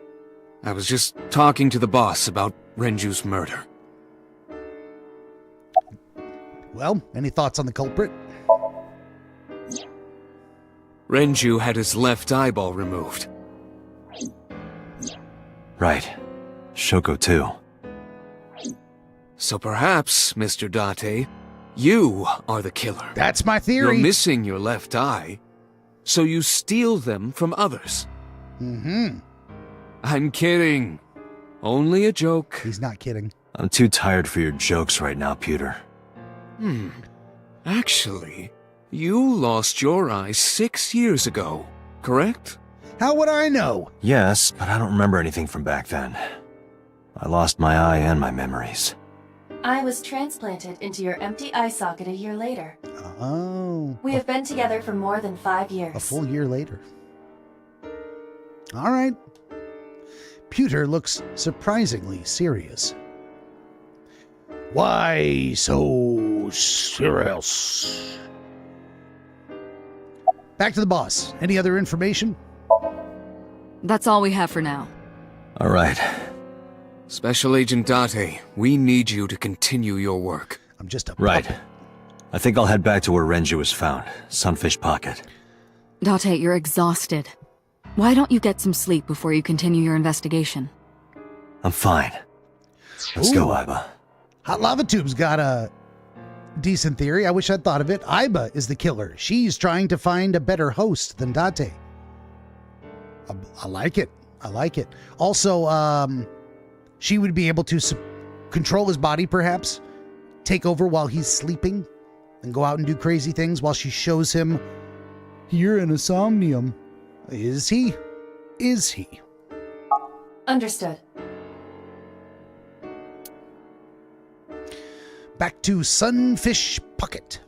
I was just talking to the boss about Renju's murder. Well, any thoughts on the culprit? Renju had his left eyeball removed. Right. Shoko too. So perhaps, Mr. Date, you are the killer. That's my theory. You're missing your left eye, so you steal them from others. Mm-hmm. I'm kidding. Only a joke. He's not kidding. I'm too tired for your jokes right now, Pewter. Actually, you lost your eye 6 years ago, correct? How would I know? Yes, but I don't remember anything from back then. I lost my eye and my memories. I was transplanted into your empty eye socket a year later. Oh. We have been together for more than 5 years. A full year later. All right. Pewter looks surprisingly serious. Why so serious? Back to the boss. Any other information? That's all we have for now. All right. Special Agent Date, we need you to continue your work. I'm just a Right. puppet. I think I'll head back to where Renju was found. Sunfish Pocket. Date, you're exhausted. Why don't you get some sleep before you continue your investigation? I'm fine. Let's go, Ooh. Iba. Hot Lava Tube's got a decent theory. I wish I'd thought of it. Iba is the killer. She's trying to find a better host than Date. I like it. I like it. Also, she would be able to control his body, perhaps, take over while he's sleeping, and go out and do crazy things while she shows him, you're in a somnium. Is he? Is he? Understood. back to Sunfish Pocket.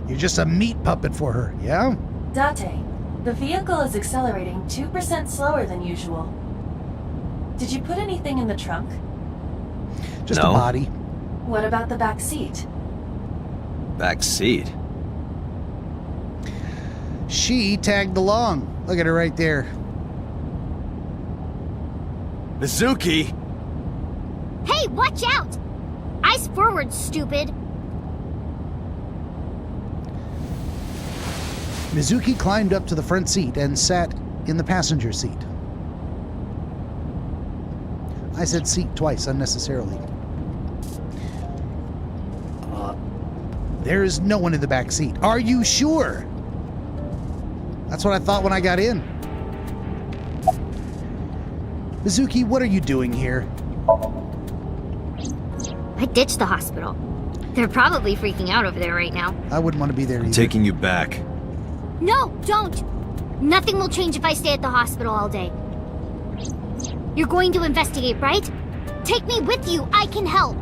You're just a meat puppet for her, yeah? Date, the vehicle is accelerating 2% slower than usual. Did you put anything in the trunk? Just No. a body. What about the back seat? Back seat? She tagged along. Look at her right there. Mizuki! Hey, watch out! Eyes forward, stupid. Mizuki climbed up to the front seat and sat in the passenger seat. I said seat twice unnecessarily. There is no one in the back seat. Are you sure? That's what I thought when I got in. Mizuki, what are you doing here? I ditched the hospital. They're probably freaking out over there right now. I wouldn't want to be there either. Taking you back. No, don't! Nothing will change if I stay at the hospital all day. You're going to investigate, right? Take me with you, I can help!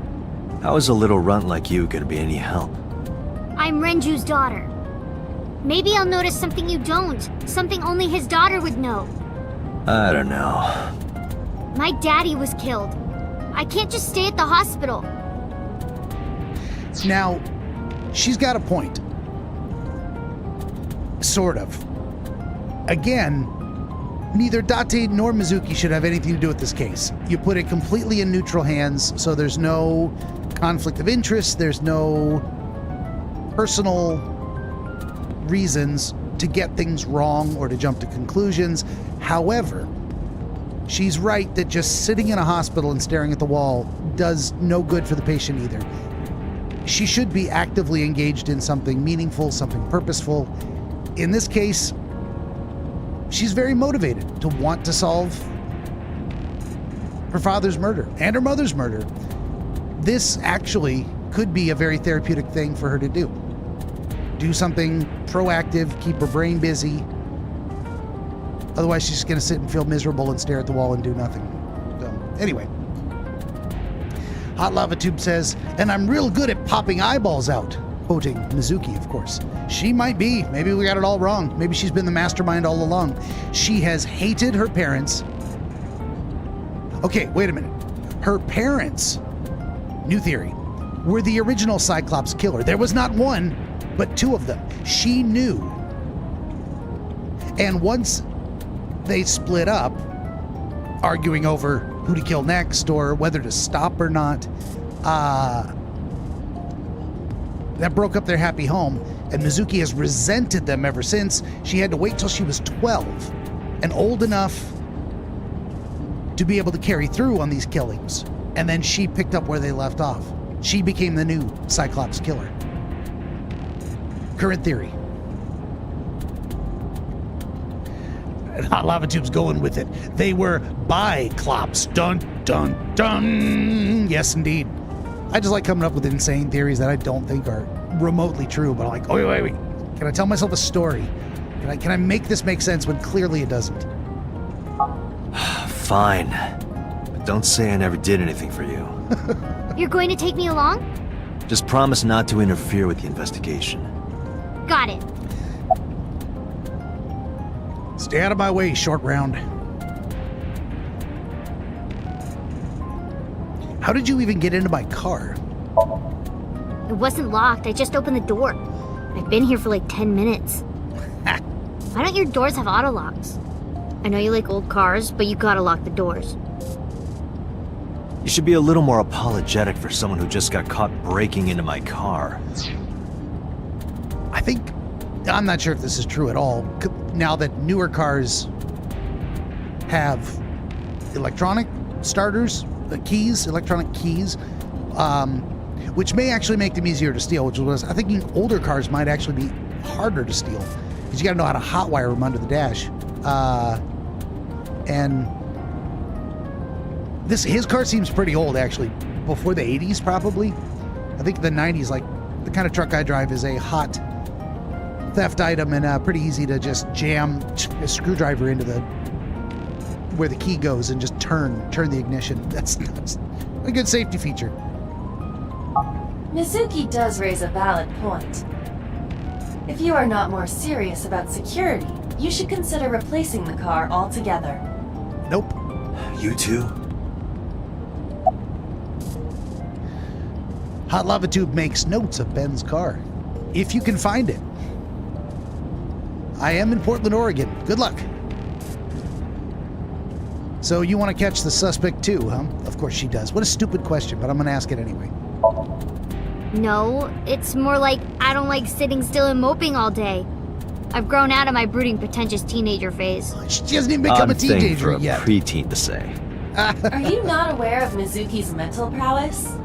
How is a little runt like you gonna be any help? I'm Renju's daughter. Maybe I'll notice something you don't. Something only his daughter would know. I don't know. My daddy was killed. I can't just stay at the hospital. Now, she's got a point. Sort of. Again, neither Date nor Mizuki should have anything to do with this case. You put it completely in neutral hands, so there's no conflict of interest, there's no personal reasons to get things wrong or to jump to conclusions. However, she's right that just sitting in a hospital and staring at the wall does no good for the patient either. She should be actively engaged in something meaningful, something purposeful. In this case, she's very motivated to want to solve her father's murder and her mother's murder. This actually could be a very therapeutic thing for her to do. Do something proactive, keep her brain busy. Otherwise, she's just going to sit and feel miserable and stare at the wall and do nothing. So, anyway. Hot Lava Tube says, and I'm real good at popping eyeballs out. Quoting Mizuki, of course. She might be. Maybe we got it all wrong. Maybe she's been the mastermind all along. She has hated her parents. Okay, wait a minute. Her parents, new theory, were the original Cyclops killer. There was not one, but two of them. She knew. And once they split up, arguing over who to kill next or whether to stop or not, that broke up their happy home, and Mizuki has resented them ever since. She had to wait till she was 12 and old enough to be able to carry through on these killings. And then she picked up where they left off. She became the new Cyclops killer. Current theory. And Hot Lava Tube's going with it. They were Biclops. Dun, dun, dun. Yes, indeed. I just like coming up with insane theories that I don't think are remotely true, but I'm like, oh, wait. Can I tell myself a story? Can I make this make sense when clearly it doesn't? Fine. But don't say I never did anything for you. You're going to take me along? Just promise not to interfere with the investigation. Got it. Stay out of my way, short round. How did you even get into my car? It wasn't locked. I just opened the door. I've been here for like 10 minutes. Why don't your doors have auto locks? I know you like old cars, but you gotta lock the doors. You should be a little more apologetic for someone who just got caught breaking into my car. I'm not sure if this is true at all. Now that newer cars have electronic starters, electronic keys, which may actually make them easier to steal, which was, I think older cars might actually be harder to steal, because you gotta know how to hotwire them under the dash. And his car seems pretty old, actually. Before the 80s, probably. I think the 90s, like the kind of truck I drive is a hot theft item and pretty easy to just jam a screwdriver into where the key goes and just turn the ignition. That's a good safety feature. Mizuki does raise a valid point. If you are not more serious about security, you should consider replacing the car altogether. Nope. You too? Hot Lava Tube makes notes of Ben's car. If you can find it. I am in Portland, Oregon. Good luck. So you want to catch the suspect too, huh? Of course she does. What a stupid question, but I'm going to ask it anyway. No, it's more like I don't like sitting still and moping all day. I've grown out of my brooding, pretentious teenager phase. She hasn't even become a Odd thing for teenager a yet. preteen to say. Are you not aware of Mizuki's mental prowess?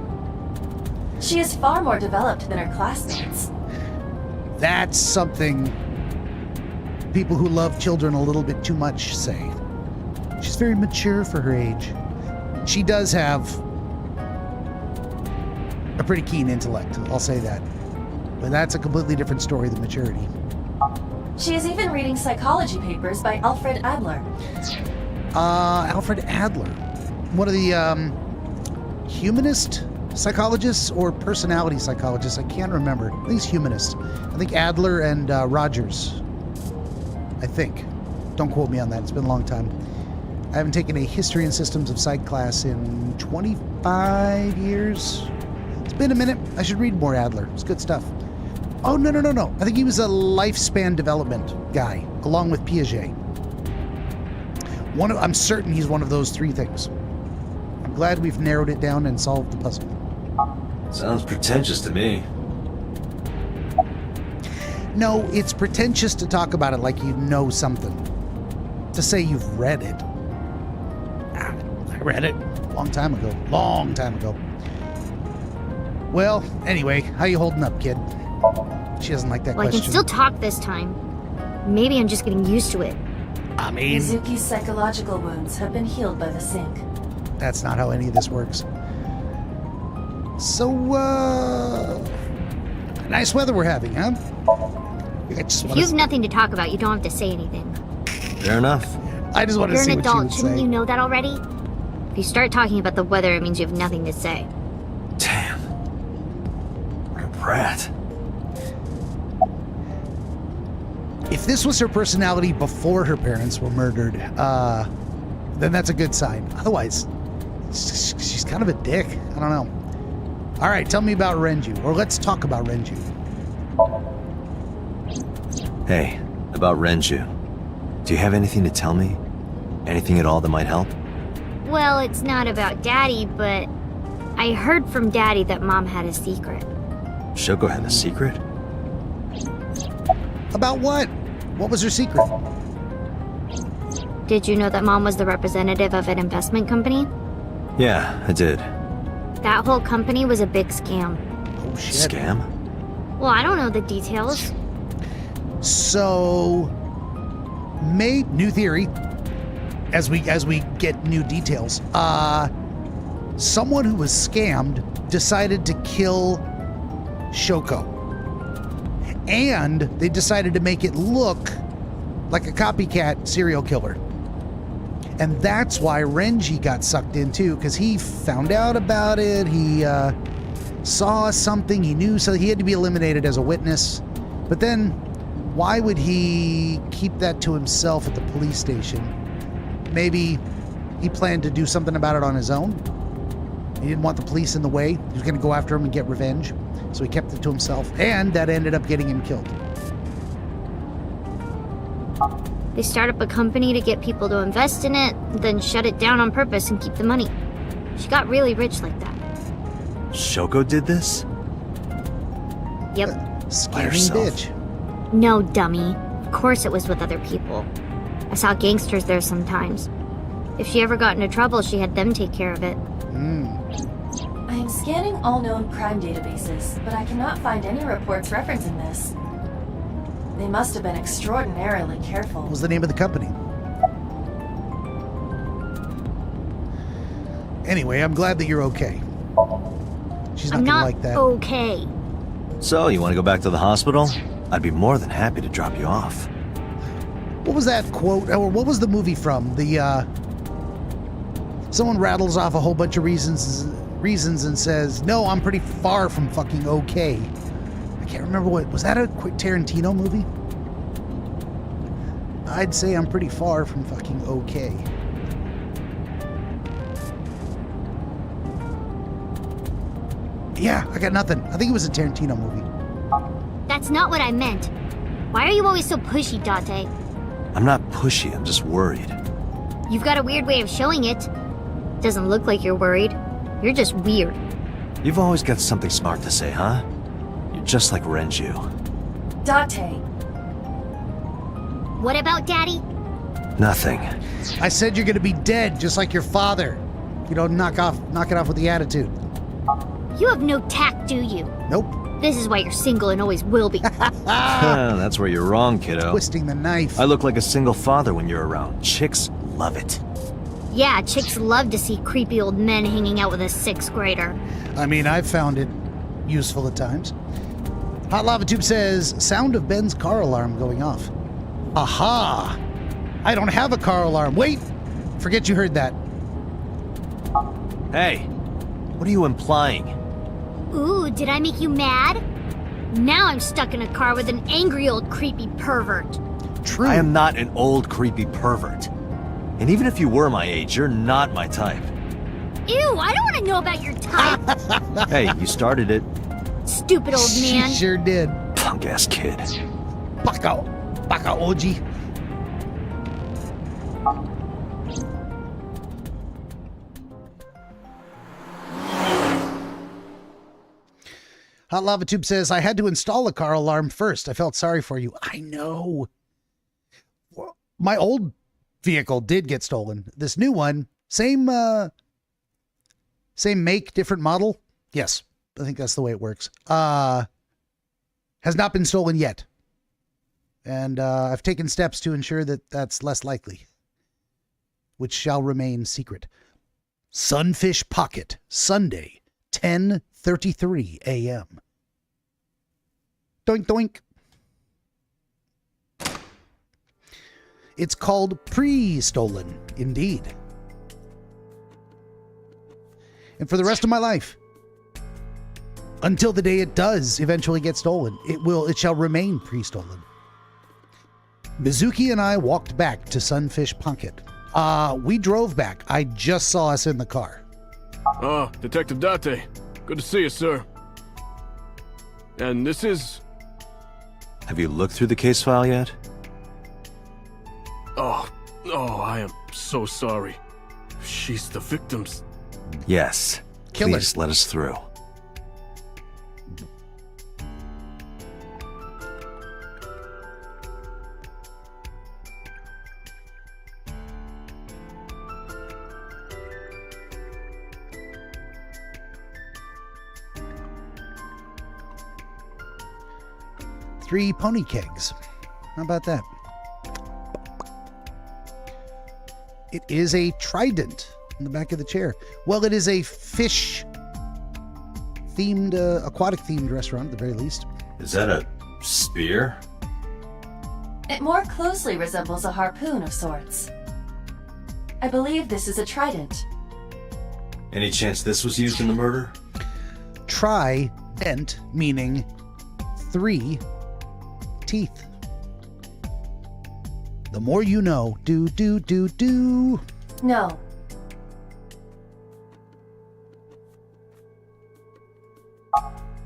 She is far more developed than her classmates. That's something people who love children a little bit too much say. She's very mature for her age. She does have a pretty keen intellect, I'll say that. But that's a completely different story than maturity. She is even reading psychology papers by Alfred Adler. Alfred Adler. One of the humanist psychologists or personality psychologists, I can't remember. I think he's humanist. I think Adler and Rogers. I think. Don't quote me on that, it's been a long time. I haven't taken a history and systems of psych class in 25 years. It's been a minute. I should read more Adler. It's good stuff. Oh, no. I think he was a lifespan development guy, along with Piaget. I'm certain he's one of those three things. I'm glad we've narrowed it down and solved the puzzle. Sounds pretentious to me. No, it's pretentious to talk about it like you know something. To say you've read it. I read it a long time ago. Well, anyway, how you holding up, kid? She doesn't like that Well, question. I can still talk this time. Maybe I'm just getting used to it. I mean, Mizuki's psychological wounds have been healed by the sink. that's not how any of this works. So, nice weather we're having, huh? If you have nothing to talk about, you don't have to say anything. Fair enough. I just wanted to You're see an what you adult, would shouldn't say. you know that already? If you start talking about the weather, it means you have nothing to say. Damn. What a brat. If this was her personality before her parents were murdered, then that's a good sign. Otherwise, she's kind of a dick. I don't know. All right, tell me about Renju, or let's talk about Renju. Hey, about Renju. Do you have anything to tell me? Anything at all that might help? Well, it's not about Daddy, but I heard from Daddy that Mom had a secret. Shoko had a secret? About what? What was her secret? Did you know that Mom was the representative of an investment company? Yeah, I did. That whole company was a big scam. Oh, shit. Scam? Well, I don't know the details. So, new theory, as we get new details, someone who was scammed decided to kill Shoko. And they decided to make it look like a copycat serial killer. And that's why Renji got sucked in too, because he found out about it, he saw something, he knew, so he had to be eliminated as a witness. But then, why would he keep that to himself at the police station? Maybe he planned to do something about it on his own. He didn't want the police in the way. He was going to go after him and get revenge. So he kept it to himself, and that ended up getting him killed. They start up a company to get people to invest in it, then shut it down on purpose and keep the money. She got really rich like that. Shoko did this? Yep. Scamming herself? bitch. No, dummy. Of course it was with other people. I saw gangsters there sometimes. If she ever got into trouble, she had them take care of it. I am scanning all known crime databases, but I cannot find any reports referencing this. They must have been extraordinarily careful. What was the name of the company? Anyway, I'm glad that you're okay. She's not I'm gonna not like that. okay. So, you want to go back to the hospital? I'd be more than happy to drop you off. What was that quote, or what was the movie from? Someone rattles off a whole bunch of reasons and says, no, I'm pretty far from fucking okay. I can't remember was that a quick Tarantino movie? I'd say I'm pretty far from fucking okay. Yeah, I got nothing. I think it was a Tarantino movie. That's not what I meant. Why are you always so pushy, Date? I'm not pushy, I'm just worried. You've got a weird way of showing it. Doesn't look like you're worried. You're just weird. You've always got something smart to say, huh? You're just like Renju. Date. What about Daddy? Nothing. I said you're gonna be dead, just like your father. You don't knock it off with the attitude. You have no tact, do you? Nope. This is why you're single and always will be. That's where you're wrong, kiddo. Twisting the knife. I look like a single father when you're around. Chicks love it. Yeah, chicks love to see creepy old men hanging out with a 6th grader. I mean, I've found it useful at times. Hot Lava Tube says, sound of Ben's car alarm going off. Aha! I don't have a car alarm. Wait! Forget you heard that. Hey, what are you implying? Ooh, did I make you mad? Now I'm stuck in a car with an angry old creepy pervert. True. I am not an old creepy pervert. And even if you were my age, you're not my type. Ew, I don't want to know about your type. Hey, you started it. Stupid old man. She sure did. Punk-ass kid. Baka Oji. Hot Lava Tube says, I had to install a car alarm first. I felt sorry for you. I know. Well, my old vehicle did get stolen. This new one, same make, different model. Yes, I think that's the way it works. Has not been stolen yet. And I've taken steps to ensure that that's less likely, which shall remain secret. Sunfish Pocket, Sunday, 10:33 a.m. Doink, doink. It's called pre-stolen, indeed. And for the rest of my life, until the day it does eventually get stolen, it shall remain pre-stolen. Mizuki and I walked back to Sunfish Pocket. We drove back. I just saw us in the car. Ah, Detective Date. Good to see you, sir. And this is... Have you looked through the case file yet? Oh, I am so sorry. She's the victim's... Yes. Killer. Please let us through. Three pony kegs. How about that? It is a trident in the back of the chair. Well, it is a fish-themed, aquatic-themed restaurant at the very least. Is that a spear? It more closely resembles a harpoon of sorts. I believe this is a trident. Any chance this was used in the murder? Trident, meaning 3 teeth. The more you know. Do. No.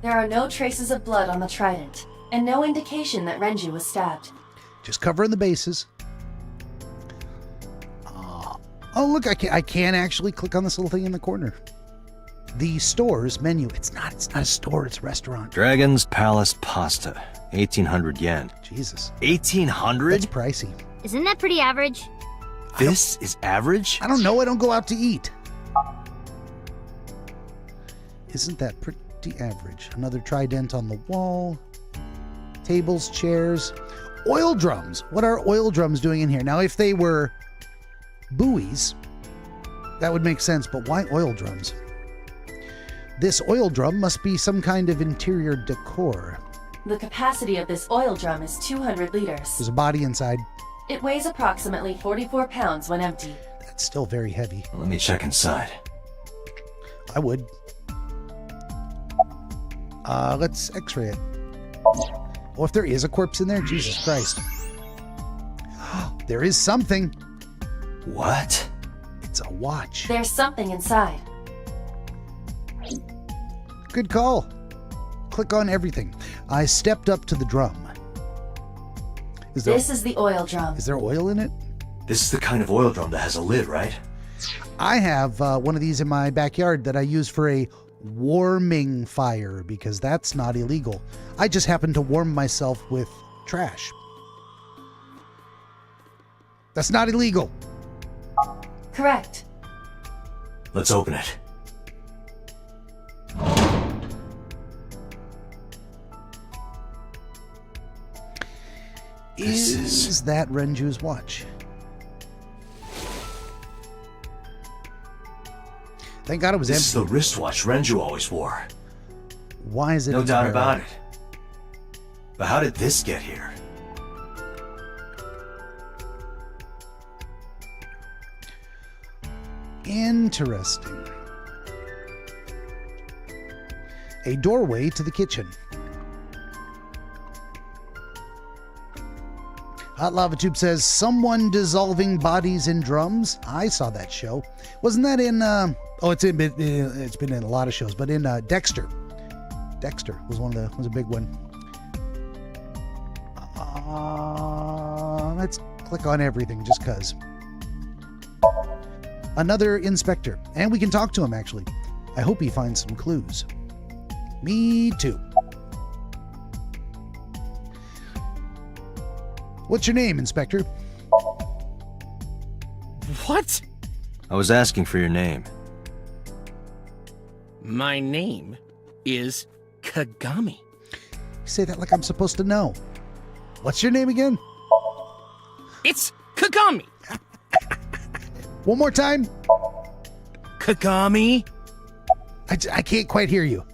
There are no traces of blood on the trident, and no indication that Renju was stabbed. Just covering the bases. Oh, look, I can actually click on this little thing in the corner. The store's menu. It's not a store, it's a restaurant. Dragon's Palace Pasta. 1,800 yen. Jesus. 1,800? That's pricey. Isn't that pretty average? This is average? I don't know. I don't go out to eat. Isn't that pretty average? Another trident on the wall. Tables, chairs. Oil drums. What are oil drums doing in here? Now, if they were buoys, that would make sense, but why oil drums? This oil drum must be some kind of interior decor. The capacity of this oil drum is 200 liters. There's a body inside. It weighs approximately 44 pounds when empty. That's still very heavy. Let me check inside. I would. Let's x-ray it. Oh, if there is a corpse in there, Jesus Christ. There is something. What? It's a watch. There's something inside. Good call. Click on everything. I stepped up to the drum. This is the oil drum. Is there oil in it? This is the kind of oil drum that has a lid, right? I have one of these in my backyard that I use for a warming fire because that's not illegal. I just happen to warm myself with trash. That's not illegal. Correct. Let's open it. Is that Renju's watch? Thank God it was empty. This is the wristwatch Renju always wore. Why is it? No in doubt there? about it. But how did this get here? Interesting. A doorway to the kitchen. Hot Lava Tube says, someone dissolving bodies in drums. I saw that show. Wasn't that in, it's been in a lot of shows, but in Dexter. Dexter was was a big one. Let's click on everything just cause. Another inspector, and we can talk to him actually. I hope he finds some clues. Me too. What's your name, Inspector? What? I was asking for your name. My name is Kagami. You say that like I'm supposed to know. What's your name again? It's Kagami. One more time. Kagami. I can't quite hear you.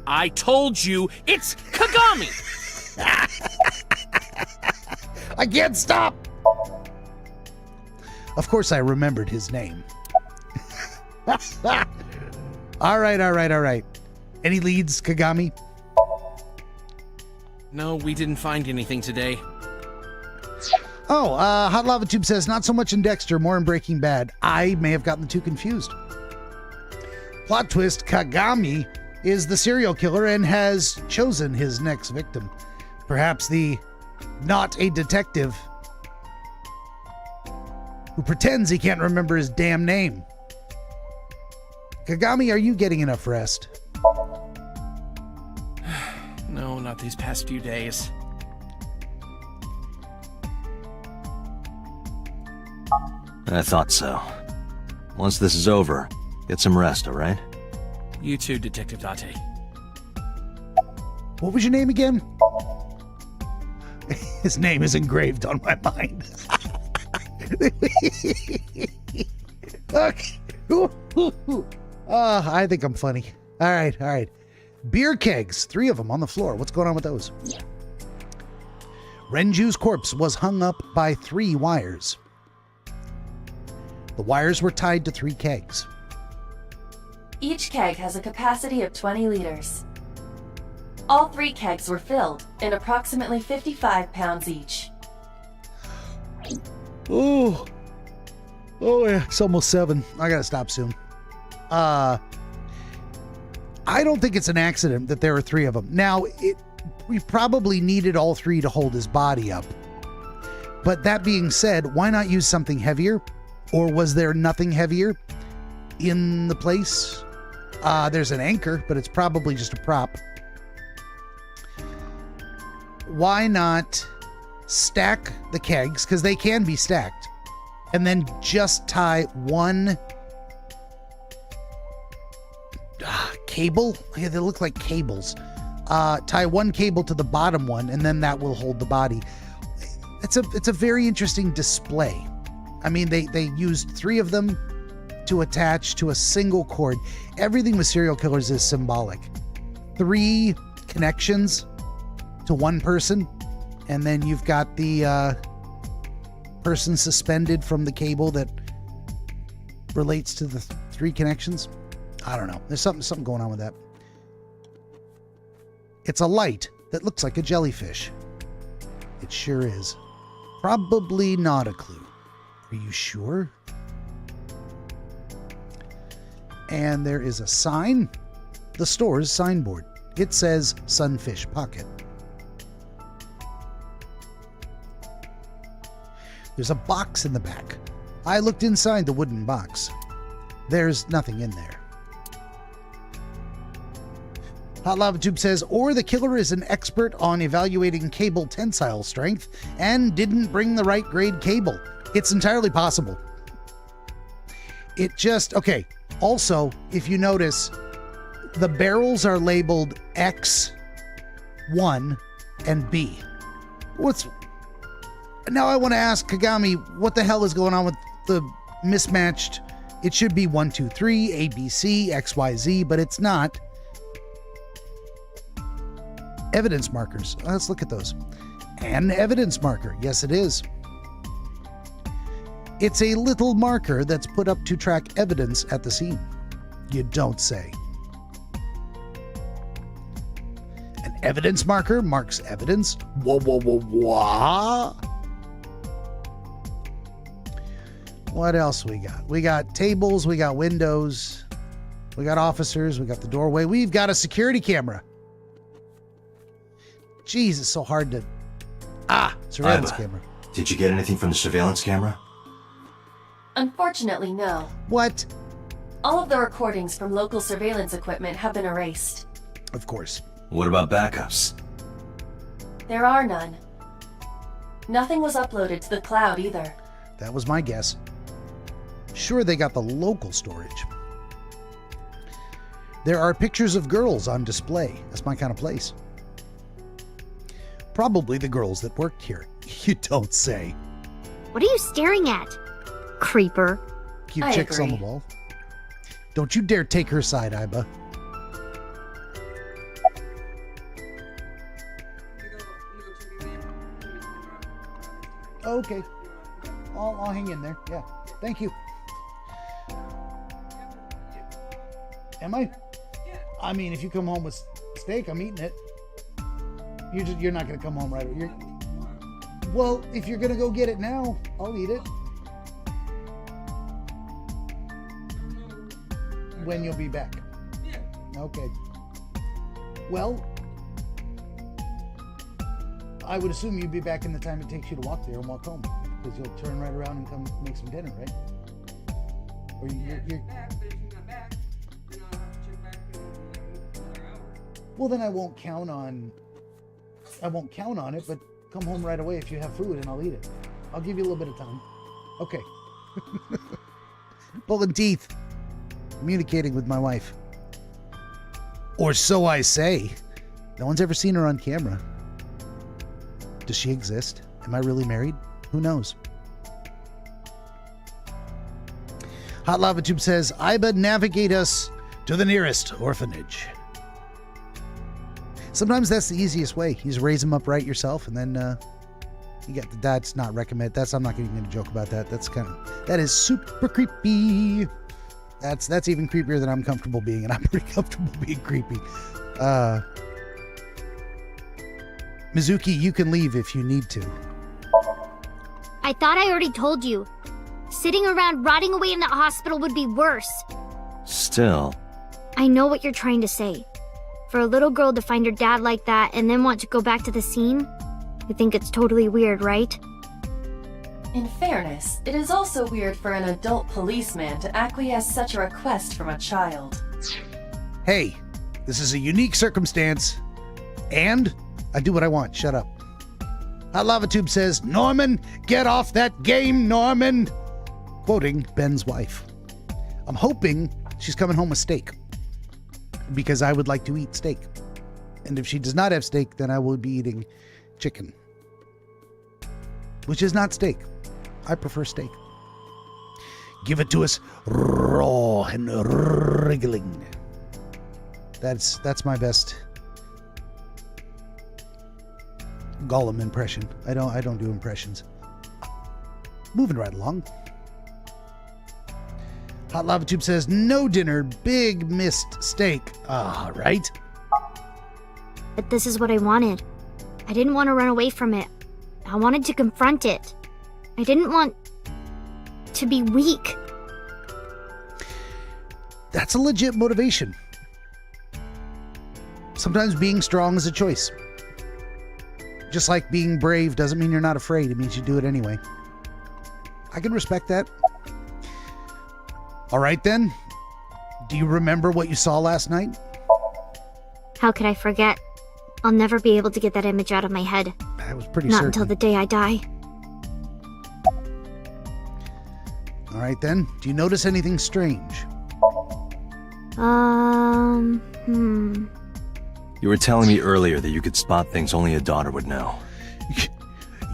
I told you it's Kagami. I can't stop. Of course I remembered his name. All right. Any leads, Kagami? No, we didn't find anything today. Oh, Hot Lava Tube says, not so much in Dexter, more in Breaking Bad. I may have gotten the two confused. Plot twist, Kagami is the serial killer and has chosen his next victim. Perhaps the not a detective who pretends he can't remember his damn name. Kagami, are you getting enough rest? No, not these past few days. I thought so. Once this is over, get some rest, all right? You too, Detective Date. What was your name again? His name is engraved on my mind. Okay. I think I'm funny. All right. Beer kegs, 3 of them on the floor. What's going on with those? Renju's corpse was hung up by 3 wires. The wires were tied to 3 kegs. Each keg has a capacity of 20 liters. All 3 kegs were filled, in approximately 55 pounds each. Oh yeah, it's almost 7. I gotta stop soon. I don't think it's an accident that there are 3 of them. Now, we probably needed all 3 to hold his body up. But that being said, why not use something heavier? Or was there nothing heavier in the place? There's an anchor, but it's probably just a prop. Why not stack the kegs, because they can be stacked, and then just tie one cable? Yeah, they look like cables. Tie one cable to the bottom one, and then that will hold the body. It's a very interesting display. I mean, they used 3 of them to attach to a single cord. Everything with serial killers is symbolic. 3 connections to one person, and then you've got the person suspended from the cable that relates to the 3 connections. I don't know. There's something going on with that. It's a light that looks like a jellyfish. It sure is. Probably not a clue. Are you sure? And there is a sign. The store's signboard. It says Sunfish Pocket. There's a box in the back. I looked inside the wooden box. There's nothing in there. Hot Lava Tube says, or the killer is an expert on evaluating cable tensile strength and didn't bring the right grade cable. It's entirely possible. It just, okay. Also, if you notice, the barrels are labeled X, 1, and B. Now I want to ask Kagami, what the hell is going on with the mismatched? It should be 1, 2, 3, A, B, C, X, Y, Z, but it's not. Evidence markers. Let's look at those. An evidence marker. Yes, it is. It's a little marker that's put up to track evidence at the scene. You don't say. An evidence marker marks evidence? Whoa, whoa, whoa, whoa. What else we got? We got tables, we got windows, we got officers, we got the doorway. We've got a security camera. Jeez, it's so hard to... surveillance camera. Did you get anything from the surveillance camera? Unfortunately, no. What? All of the recordings from local surveillance equipment have been erased. Of course. What about backups? There are none. Nothing was uploaded to the cloud either. That was my guess. Sure, they got the local storage. There are pictures of girls on display. That's my kind of place. Probably the girls that worked here. You don't say. What are you staring at? Creeper. Cute I chicks on the agree. wall. Don't you dare take her side, Iba. Okay. I'll hang in there. Yeah. Thank you. Am I? I mean, if you come home with steak, I'm eating it. You're not gonna come home right away. Well, if you're gonna go get it now, I'll eat it. When you'll be back. Okay. Well, I would assume you'd be back in the time it takes you to walk there and walk home, because you'll turn right around and come make some dinner, right? Or you're... Well, then I won't count on it, but come home right away if you have food and I'll eat it. I'll give you a little bit of time. Okay. Pulling teeth. Communicating with my wife. Or so I say. No one's ever seen her on camera. Does she exist? Am I really married? Who knows? Hot Lava Tube says, Iba, navigate us to the nearest orphanage. Sometimes that's the easiest way. You just raise them up right yourself, and then you get the... That's not recommended. I'm not even going to joke about that. That is super creepy. That's even creepier than I'm comfortable being, and I'm pretty comfortable being creepy. Mizuki, you can leave if you need to. I thought I already told you. Sitting around rotting away in that hospital would be worse. Still. I know what you're trying to say. For a little girl to find her dad like that and then want to go back to the scene, you think it's totally weird, right? In fairness, it is also weird for an adult policeman to acquiesce such a request from a child. Hey, this is a unique circumstance, and I do what I want. Shut up. Hot Lava Tube says, Norman, get off that game, Norman! Quoting Ben's wife. I'm hoping she's coming home with steak, because I would like to eat steak. And if she does not have steak, then I will be eating chicken, which is not steak. I prefer steak. Give it to us raw and wriggling. That's my best Gollum impression. I don't do impressions. Moving right along. Hot Lava Tube says, no dinner, big missed steak. Ah, right. But this is what I wanted. I didn't want to run away from it. I wanted to confront it. I didn't want to be weak. That's a legit motivation. Sometimes being strong is a choice. Just like being brave doesn't mean you're not afraid. It means you do it anyway. I can respect that. All right, then. Do you remember what you saw last night? How could I forget? I'll never be able to get that image out of my head. That was pretty Not certain. until the day I die. All right, then. Do you notice anything strange? You were telling me earlier that you could spot things only a daughter would know.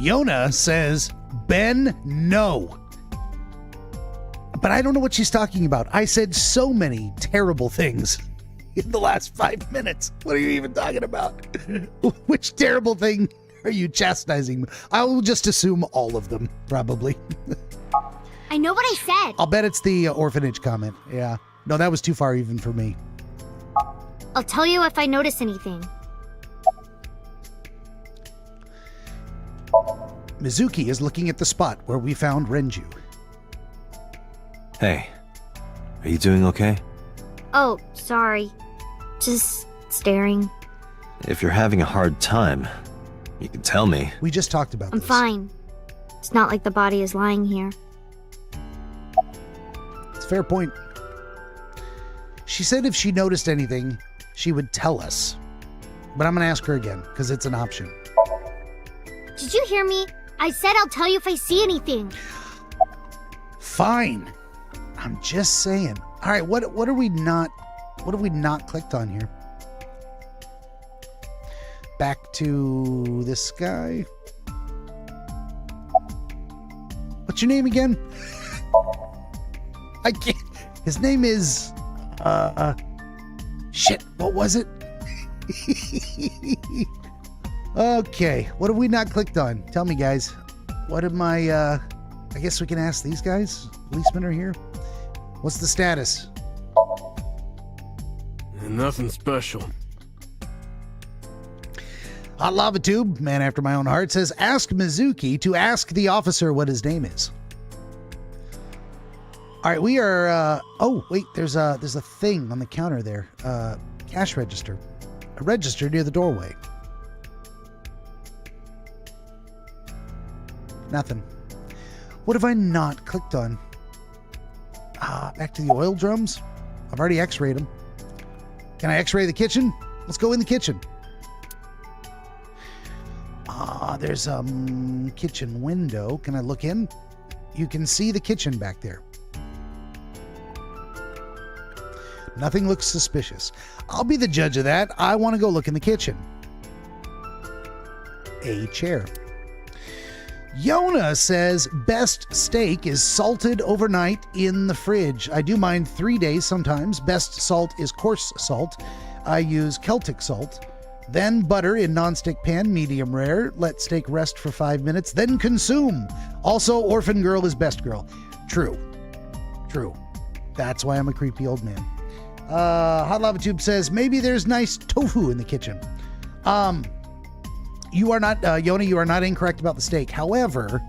Yona says, Ben, no. But I don't know what she's talking about. I said so many terrible things in the last 5 minutes. What are you even talking about? Which terrible thing are you chastising me? I will just assume all of them, probably. I know what I said. I'll bet it's the orphanage comment. Yeah. No, that was too far even for me. I'll tell you if I notice anything. Mizuki is looking at the spot where we found Renju. Hey, are you doing okay? Oh, sorry. Just staring. If you're having a hard time, you can tell me. We just talked about I'm this. fine. It's not like the body is lying here. It's a fair point. She said if she noticed anything, she would tell us. But I'm going to ask her again, because it's an option. Did you hear me? I said I'll tell you if I see anything. Fine. I'm just saying. All right, what have we not clicked on here? Back to this guy. What's your name again? I can't. His name is shit, what was it? Okay, what have we not clicked on? Tell me, guys. What am I guess we can ask these guys. Policemen are here. What's the status? Nothing special. Hot Lava Tube, man after my own heart, says ask Mizuki to ask the officer what his name is. All right, we are oh wait, there's a thing on the counter there. Cash register. A register near the doorway. Nothing. What have I not clicked on? Back to the oil drums. I've already x-rayed them. Can I x-ray the kitchen? Let's go in the kitchen. There's a kitchen window. Can I look in? You can see the kitchen back there. Nothing looks suspicious. I'll be the judge of that. I want to go look in the kitchen. A chair. Yona says best steak is salted overnight in the fridge. I do mine 3 days sometimes. Best salt is coarse salt. I use Celtic salt. Then butter in nonstick pan, medium rare. Let steak rest for 5 minutes, then consume. Also, orphan girl is best girl. True. That's why I'm a creepy old man. Hot Lava Tube says maybe there's nice tofu in the kitchen. You are not, Yona, you are not incorrect about the steak. However,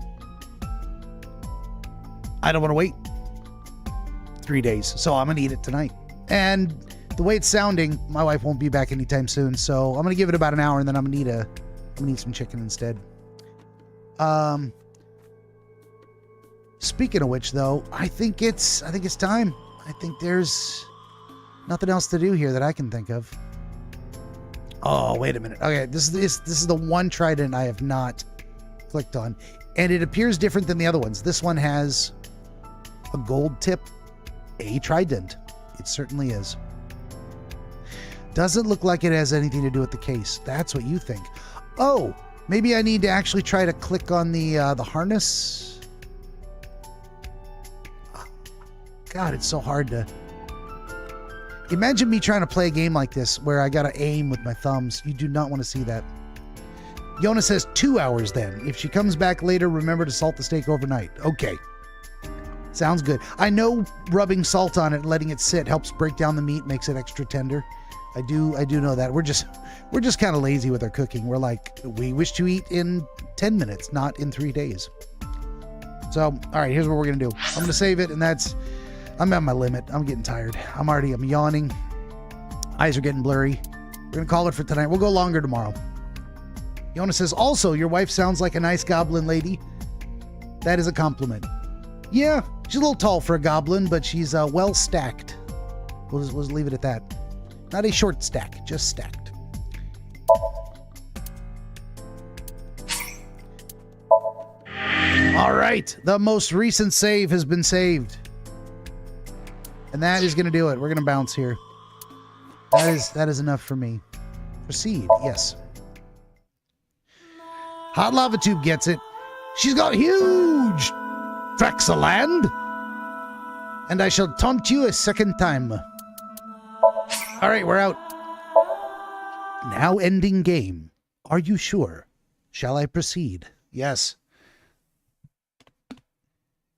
I don't want to wait 3 days, so I'm going to eat it tonight. And the way it's sounding, my wife won't be back anytime soon, so I'm going to give it about an hour, and then I'm going to eat some chicken instead. Speaking of which, though, I think it's time. I think there's nothing else to do here that I can think of. Oh, wait a minute. Okay, this is the one trident I have not clicked on, and it appears different than the other ones. This one has a gold tip, a trident. It certainly is. Doesn't look like it has anything to do with the case. That's what you think. Oh, maybe I need to actually try to click on the harness. God, it's so hard to... Imagine me trying to play a game like this where I gotta aim with my thumbs. You do not want to see that. Yona says 2 hours then. If she comes back later, remember to salt the steak overnight. Okay. Sounds good. I know rubbing salt on it and letting it sit helps break down the meat, makes it extra tender. I do know that. We're just kind of lazy with our cooking. We're like, we wish to eat in 10 minutes, not in 3 days. So, all right, here's what we're going to do. I'm going to save it, and I'm at my limit. I'm getting tired. I'm yawning. Eyes are getting blurry. We're going to call it for tonight. We'll go longer tomorrow. Yona says, also, your wife sounds like a nice goblin lady. That is a compliment. Yeah, she's a little tall for a goblin, but she's well stacked. We'll just leave it at that. Not a short stack, just stacked. All right, the most recent save has been saved. And that is going to do it. We're going to bounce here. That is enough for me. Proceed, yes. Hot Lava Tube gets it. She's got huge Frexaland. And I shall taunt you a second time. All right, we're out. Now ending game. Are you sure? Shall I proceed? Yes.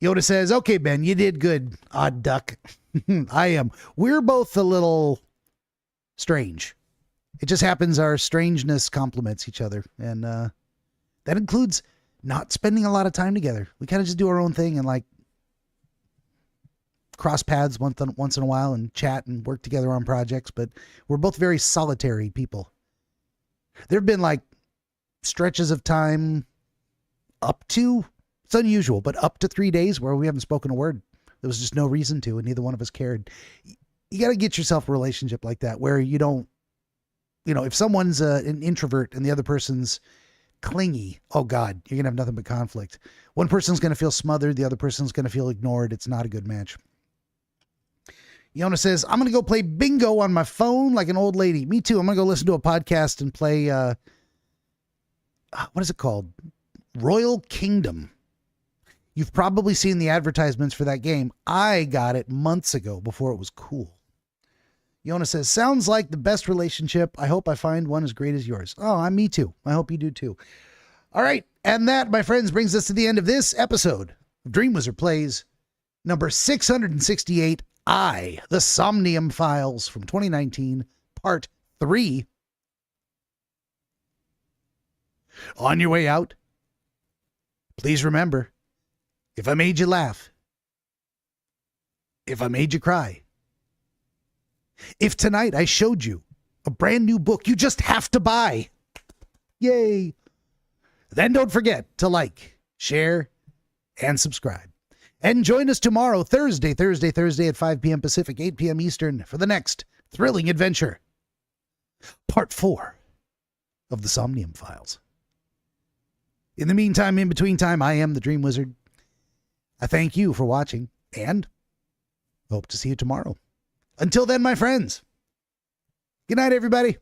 Yoda says, okay, Ben, you did good, odd duck. I am. We're both a little strange. It just happens our strangeness complements each other. And that includes not spending a lot of time together. We kind of just do our own thing and like cross paths once in a while and chat and work together on projects. But we're both very solitary people. There have been like stretches of time up to, it's unusual, but up to 3 days where we haven't spoken a word. There was just no reason to, and neither one of us cared. You got to get yourself a relationship like that where you don't, if someone's an introvert and the other person's clingy, oh God, you're going to have nothing but conflict. One person's going to feel smothered. The other person's going to feel ignored. It's not a good match. Yona says, I'm going to go play bingo on my phone like an old lady. Me too. I'm going to go listen to a podcast and play, what is it called? Royal Kingdom. You've probably seen the advertisements for that game. I got it months ago before it was cool. Yona says, sounds like the best relationship. I hope I find one as great as yours. Oh, me too. I hope you do too. All right. And that, my friends, brings us to the end of this episode of DreamWizard Plays number 668, The Somnium Files from 2019, Part 3. On your way out, please remember, if I made you laugh, if I made you cry, if tonight I showed you a brand new book you just have to buy, yay, then don't forget to like, share, and subscribe. And join us tomorrow, Thursday at 5 p.m. Pacific, 8 p.m. Eastern, for the next thrilling adventure. Part 4 of the Somnium Files. In the meantime, in between time, I am the DreamWizard. I thank you for watching, and hope to see you tomorrow. Until then, my friends, good night, everybody.